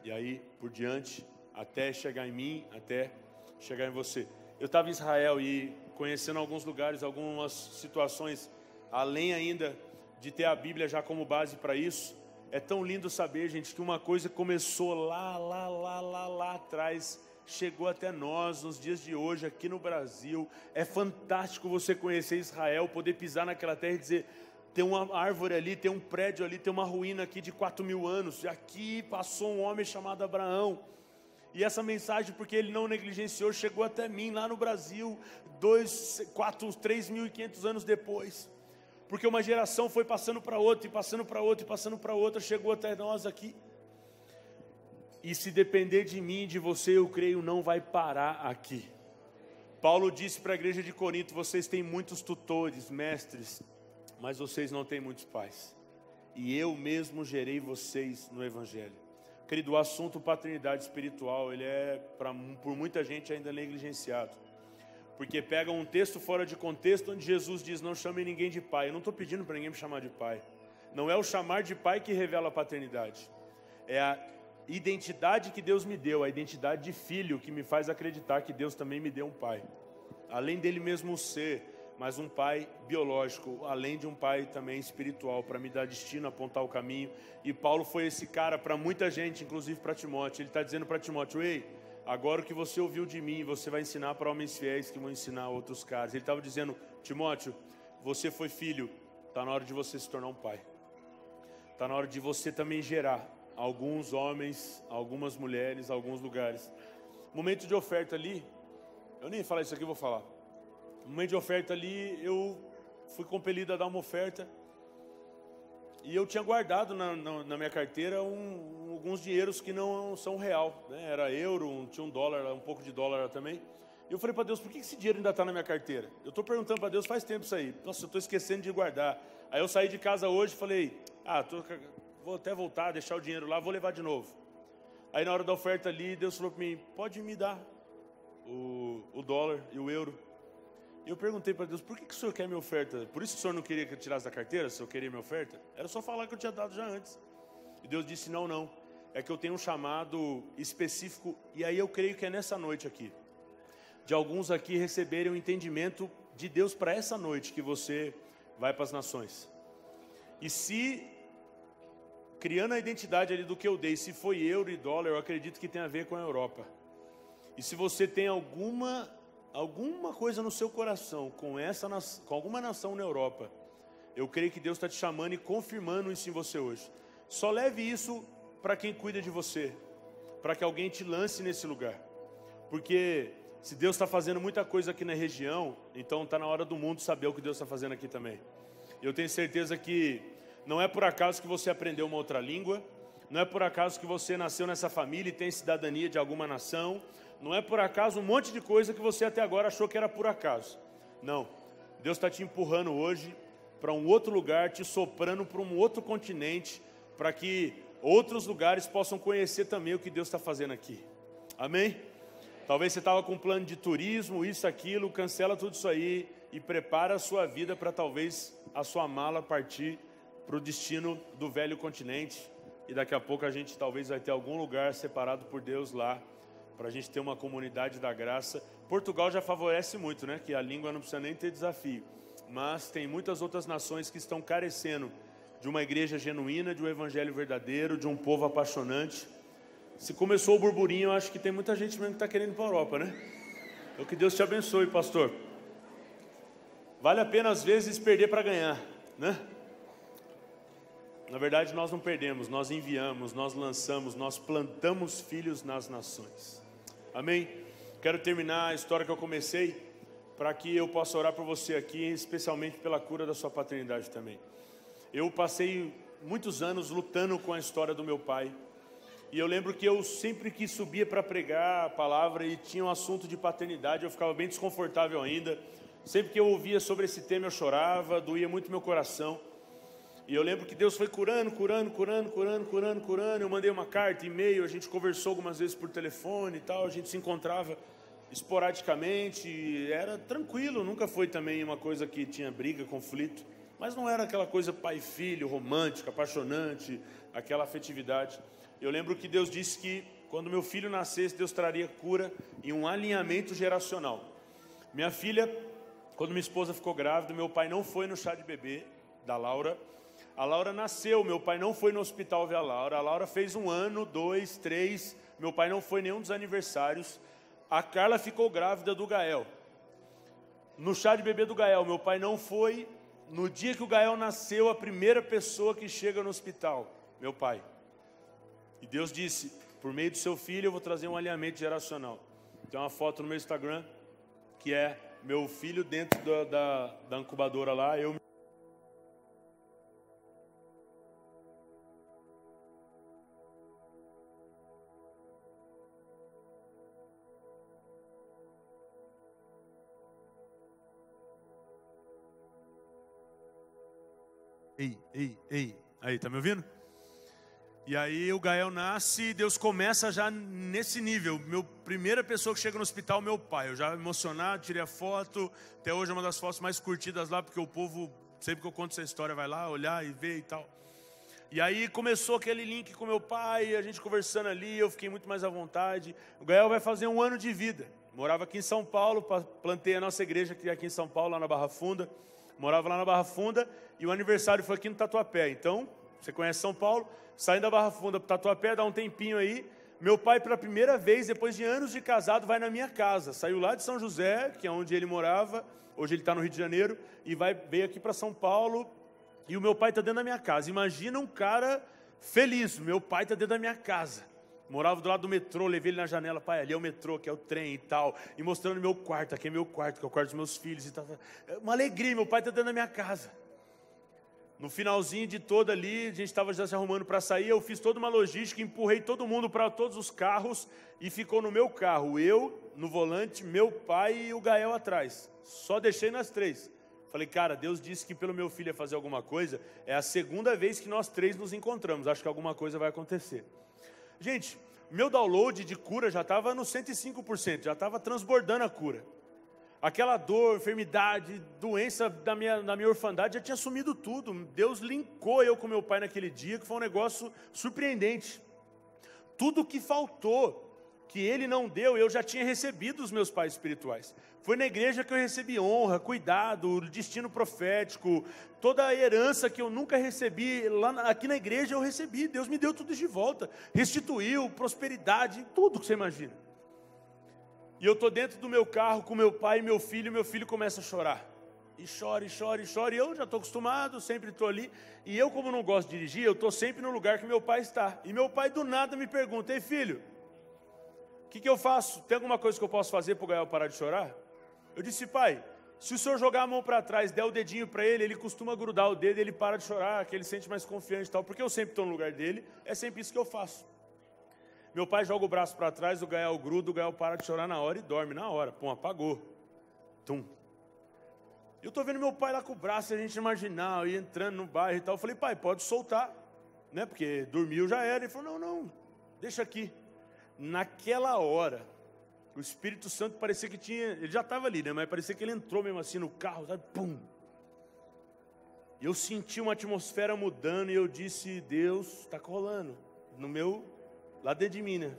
e aí por diante, até chegar em mim, até chegar em você. Eu estava em Israel e conhecendo alguns lugares, algumas situações, além ainda de ter a Bíblia já como base para isso. É tão lindo saber, gente, que uma coisa começou lá atrás, chegou até nós, nos dias de hoje, aqui no Brasil. É fantástico você conhecer Israel, poder pisar naquela terra e dizer: tem uma árvore ali, tem um prédio ali, tem uma ruína aqui de 4.000 anos. E aqui passou um homem chamado Abraão. E essa mensagem, porque ele não negligenciou, chegou até mim lá no Brasil, 3.500 anos depois. Porque uma geração foi passando para outra, e passando para outra, e passando para outra, chegou até nós aqui. E se depender de mim e de você, eu creio, não vai parar aqui. Paulo disse para a igreja de Corinto: vocês têm muitos tutores, mestres, mas vocês não têm muitos pais. E eu mesmo gerei vocês no Evangelho. Querido, o assunto paternidade espiritual, ele é, por muita gente, ainda negligenciado. Porque pega um texto fora de contexto, onde Jesus diz: não chame ninguém de pai. Eu não estou pedindo para ninguém me chamar de pai. Não é o chamar de pai que revela a paternidade. É a identidade que Deus me deu, a identidade de filho, que me faz acreditar que Deus também me deu um pai. além dele mesmo ser, mas um pai biológico, além de um pai também espiritual, para me dar destino, apontar o caminho. E Paulo foi esse cara para muita gente, inclusive para Timóteo. Ele está dizendo para Timóteo: ei, agora o que você ouviu de mim, você vai ensinar para homens fiéis que vão ensinar a outros caras. Ele estava dizendo: Timóteo, você foi filho, está na hora de você se tornar um pai. Está na hora de você também gerar alguns homens, algumas mulheres, alguns lugares. Momento de oferta ali, eu nem ia falar isso aqui, eu vou falar. No momento de oferta ali, eu fui compelido a dar uma oferta. E eu tinha guardado na minha carteira alguns dinheiros que não são real, né? Era euro, tinha $1, um pouco de dólar também. E eu falei para Deus: por que esse dinheiro ainda está na minha carteira? Eu estou perguntando para Deus faz tempo isso aí. Nossa, eu estou esquecendo de guardar. Aí eu saí de casa hoje e falei: vou até voltar, deixar o dinheiro lá, vou levar de novo. Aí na hora da oferta ali, Deus falou para mim: pode me dar o dólar e o euro. E eu perguntei para Deus: por que o senhor quer minha oferta? Por isso que o senhor não queria que eu tirasse da carteira, se eu queria minha oferta? Era só falar que eu tinha dado já antes. E Deus disse: não, é que eu tenho um chamado específico. E aí eu creio que é nessa noite aqui, de alguns aqui receberem o entendimento de Deus para essa noite, que você vai para as nações. E se, criando a identidade ali do que eu dei, se foi euro e dólar, eu acredito que tem a ver com a Europa. E se você tem alguma coisa no seu coração com alguma nação na Europa, eu creio que Deus está te chamando e confirmando isso em você hoje. Só leve isso para quem cuida de você, para que alguém te lance nesse lugar. Porque se Deus está fazendo muita coisa aqui na região, então está na hora do mundo saber o que Deus está fazendo aqui também. Eu tenho certeza que não é por acaso que você aprendeu uma outra língua, não é por acaso que você nasceu nessa família e tem cidadania de alguma nação, não é por acaso um monte de coisa que você até agora achou que era por acaso. Não, Deus está te empurrando hoje para um outro lugar, te soprando para um outro continente, para que outros lugares possam conhecer também o que Deus está fazendo aqui. Amém? Talvez você estava com um plano de turismo, isso, aquilo, cancela tudo isso aí e prepara a sua vida para talvez a sua mala partir para o destino do velho continente. E daqui a pouco a gente talvez vai ter algum lugar separado por Deus lá, para a gente ter uma comunidade da graça. Portugal já favorece muito, né? Que a língua não precisa nem ter desafio. Mas tem muitas outras nações que estão carecendo de uma igreja genuína, de um evangelho verdadeiro, de um povo apaixonante. Se começou o burburinho, eu acho que tem muita gente mesmo que está querendo ir para a Europa, né? Então que Deus te abençoe, pastor. Vale a pena às vezes perder para ganhar, né? Na verdade nós não perdemos, nós enviamos, nós lançamos, nós plantamos filhos nas nações. Amém? Quero terminar a história que eu comecei, para que eu possa orar por você aqui, especialmente pela cura da sua paternidade também. Eu passei muitos anos lutando com a história do meu pai. E eu lembro que eu sempre que subia para pregar a palavra e tinha um assunto de paternidade, eu ficava bem desconfortável ainda. Sempre que eu ouvia sobre esse tema eu chorava, doía muito meu coração. E eu lembro que Deus foi curando. Eu mandei uma carta, e-mail, a gente conversou algumas vezes por telefone e tal, a gente se encontrava esporadicamente, era tranquilo, nunca foi também uma coisa que tinha briga, conflito, mas não era aquela coisa pai e filho, romântica, apaixonante, aquela afetividade. Eu lembro que Deus disse que quando meu filho nascesse, Deus traria cura e um alinhamento geracional. Minha filha, quando minha esposa ficou grávida, meu pai não foi no chá de bebê da Laura. A Laura nasceu, meu pai não foi no hospital ver a Laura fez 1 ano, 2, 3, meu pai não foi nenhum dos aniversários. A Carla ficou grávida do Gael. No chá de bebê do Gael, meu pai não foi. No dia que o Gael nasceu, a primeira pessoa que chega no hospital, meu pai. E Deus disse, por meio do seu filho eu vou trazer um alinhamento geracional. Tem uma foto no meu Instagram, que é meu filho dentro da incubadora lá, eu... Ei, aí, tá me ouvindo? E aí o Gael nasce e Deus começa já nesse nível. Primeira pessoa que chega no hospital, meu pai. Eu já emocionado, tirei a foto. Até hoje é uma das fotos mais curtidas lá, porque o povo, sempre que eu conto essa história, vai lá olhar e ver e tal. E aí começou aquele link com meu pai, a gente conversando ali, eu fiquei muito mais à vontade. O Gael vai fazer 1 ano de vida. Morava aqui em São Paulo, plantei a nossa igreja aqui em São Paulo, lá na Barra Funda. Morava lá na Barra Funda e o aniversário foi aqui no Tatuapé. Então, você conhece São Paulo, saindo da Barra Funda para o Tatuapé, dá um tempinho aí. Meu pai, pela primeira vez, depois de anos de casado, vai na minha casa. Saiu lá de São José, que é onde ele morava, hoje ele está no Rio de Janeiro, e veio aqui para São Paulo, e o meu pai está dentro da minha casa. Imagina um cara feliz, meu pai está dentro da minha casa. Morava do lado do metrô, levei ele na janela, pai, ali é o metrô, aqui é o trem e tal, e mostrando meu quarto, aqui é meu quarto, que é o quarto dos meus filhos e tal. Uma alegria, meu pai está dentro da minha casa. No finalzinho de todo ali, a gente estava já se arrumando para sair, eu fiz toda uma logística, empurrei todo mundo para todos os carros e ficou no meu carro, eu no volante, meu pai e o Gael atrás. Só deixei nós 3. Falei, cara, Deus disse que pelo meu filho ia fazer alguma coisa, é a 2ª vez que nós 3 nos encontramos, acho que alguma coisa vai acontecer. Gente, meu download de cura já estava no 105%, já estava transbordando a cura. Aquela dor, enfermidade, doença da minha orfandade já tinha sumido tudo. Deus linkou eu com meu pai naquele dia, que foi um negócio surpreendente. Tudo que faltou, que ele não deu, eu já tinha recebido dos meus pais espirituais. Foi na igreja que eu recebi honra, cuidado, destino profético, toda a herança que eu nunca recebi, aqui na igreja eu recebi. Deus me deu tudo de volta, restituiu, prosperidade, tudo que você imagina. E eu estou dentro do meu carro com meu pai e meu filho começa a chorar. E chora, e chora, e chora, e eu já estou acostumado, sempre estou ali. E eu, como não gosto de dirigir, eu estou sempre no lugar que meu pai está. E meu pai do nada me pergunta, ei filho, o que eu faço? Tem alguma coisa que eu posso fazer para o Gael parar de chorar? Eu disse, pai, se o senhor jogar a mão para trás, der o dedinho para ele, ele costuma grudar o dedo e ele para de chorar, que ele sente mais confiante e tal. Porque eu sempre estou no lugar dele, é sempre isso que eu faço. Meu pai joga o braço para trás, o Gael gruda, o Gael para de chorar na hora e dorme na hora. Pum, apagou. Tum. Eu estou vendo meu pai lá com o braço, a gente marginal, e entrando no bairro e tal. Eu falei, pai, pode soltar, né? Porque dormiu já era. Ele falou, não, deixa aqui. Naquela hora, o Espírito Santo parecia que tinha, ele já estava ali, né? Mas parecia que ele entrou mesmo assim no carro, sabe? Pum. E eu senti uma atmosfera mudando e eu disse, Deus, está rolando. Lá dentro de mim, né?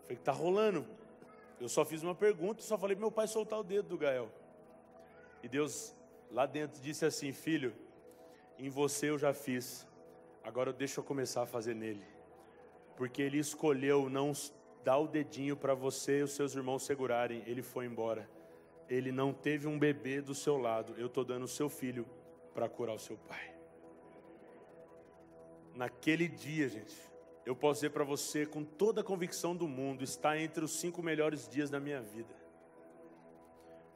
Falei, está rolando. Eu só fiz uma pergunta, só falei para meu pai soltar o dedo do Gael. E Deus, lá dentro, disse assim, filho, em você eu já fiz, agora deixa eu começar a fazer nele. Porque ele escolheu não dar o dedinho para você e os seus irmãos segurarem, ele foi embora. Ele não teve um bebê do seu lado, eu estou dando o seu filho para curar o seu pai. Naquele dia, gente, eu posso dizer para você com toda a convicção do mundo, está entre os 5 melhores dias da minha vida.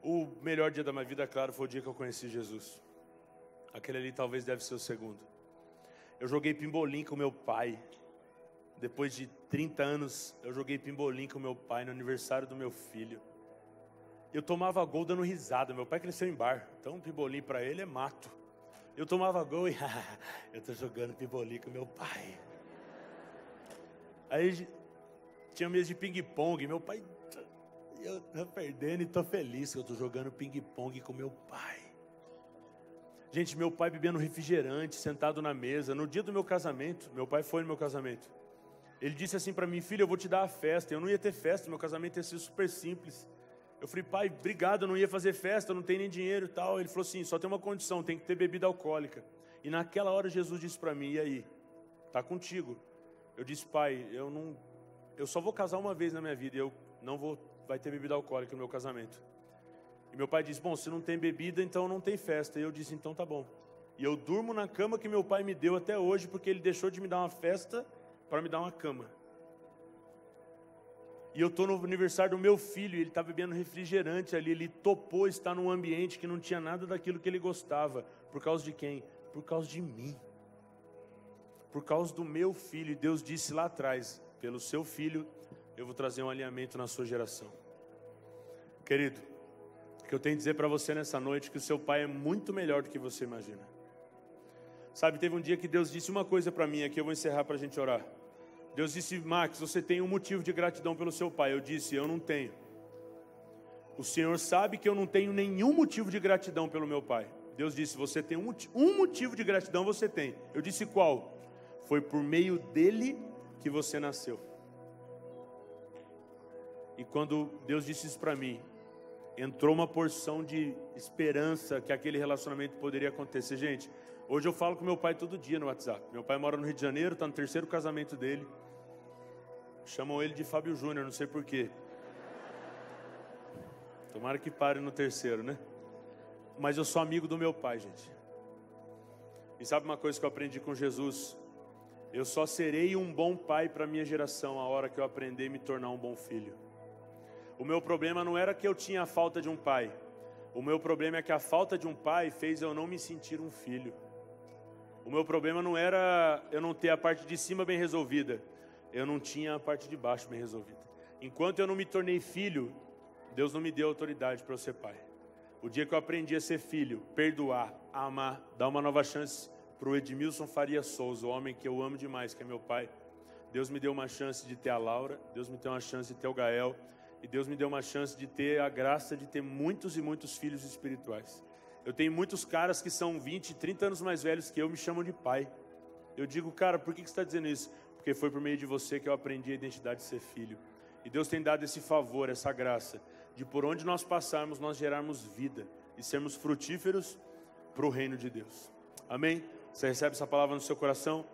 O melhor dia da minha vida, claro, foi o dia que eu conheci Jesus. Aquele ali talvez deve ser o segundo. Eu joguei pimbolim com meu pai. Depois de 30 anos, eu joguei pimbolim com meu pai no aniversário do meu filho. Eu tomava gol dando risada. Meu pai cresceu em bar, então pimbolim para ele é mato. Eu tomava gol e eu estou jogando pimbolim com meu pai. Aí tinha mesa de ping-pong, meu pai, eu tô perdendo e tô feliz que eu tô jogando ping-pong com meu pai. Gente, meu pai bebendo refrigerante, sentado na mesa, no dia do meu casamento, meu pai foi no meu casamento. Ele disse assim para mim, filho, eu vou te dar a festa. Eu não ia ter festa, meu casamento ia ser super simples. Eu falei, pai, obrigado, eu não ia fazer festa, eu não tenho nem dinheiro e tal. Ele falou assim, só tem uma condição, tem que ter bebida alcoólica. E naquela hora Jesus disse para mim, e aí, tá contigo? Eu disse, pai, eu só vou casar uma vez na minha vida, eu não vou, vai ter bebida alcoólica no meu casamento. E meu pai disse, bom, se não tem bebida, então não tem festa. E eu disse, então tá bom. E eu durmo na cama que meu pai me deu até hoje, porque ele deixou de me dar uma festa para me dar uma cama. E eu estou no aniversário do meu filho, e ele está bebendo refrigerante ali, ele topou estar num ambiente que não tinha nada daquilo que ele gostava. Por causa de quem? Por causa de mim. Por causa do meu filho. E Deus disse lá atrás, pelo seu filho, eu vou trazer um alinhamento na sua geração. Querido, o que eu tenho a dizer para você nessa noite, que o seu pai é muito melhor do que você imagina. Sabe, teve um dia que Deus disse uma coisa para mim, aqui eu vou encerrar para a gente orar. Deus disse, Max, você tem um motivo de gratidão pelo seu pai. Eu disse, eu não tenho. O Senhor sabe que eu não tenho nenhum motivo de gratidão pelo meu pai. Deus disse, você tem um motivo de gratidão, você tem. Eu disse, qual? Foi por meio dele que você nasceu. E quando Deus disse isso para mim, entrou uma porção de esperança que aquele relacionamento poderia acontecer. Gente, hoje eu falo com meu pai todo dia no WhatsApp. Meu pai mora no Rio de Janeiro, está no 3º casamento dele. Chamam ele de Fábio Júnior, não sei porquê. Tomara que pare no 3º, né? Mas eu sou amigo do meu pai, gente. E sabe uma coisa que eu aprendi com Jesus? Eu só serei um bom pai para a minha geração a hora que eu aprender a me tornar um bom filho. O meu problema não era que eu tinha a falta de um pai. O meu problema é que a falta de um pai fez eu não me sentir um filho. O meu problema não era eu não ter a parte de cima bem resolvida. Eu não tinha a parte de baixo bem resolvida. Enquanto eu não me tornei filho, Deus não me deu autoridade para eu ser pai. O dia que eu aprendi a ser filho, perdoar, amar, dar uma nova chance para o Edmilson Faria Souza, o homem que eu amo demais, que é meu pai. Deus me deu uma chance de ter a Laura, Deus me deu uma chance de ter o Gael, e Deus me deu uma chance de ter a graça de ter muitos e muitos filhos espirituais. Eu tenho muitos caras que são 20, 30 anos mais velhos que eu, me chamam de pai. Eu digo, cara, por que você está dizendo isso? Porque foi por meio de você que eu aprendi a identidade de ser filho. E Deus tem dado esse favor, essa graça, de por onde nós passarmos, nós gerarmos vida e sermos frutíferos para o reino de Deus. Amém? Você recebe essa palavra no seu coração?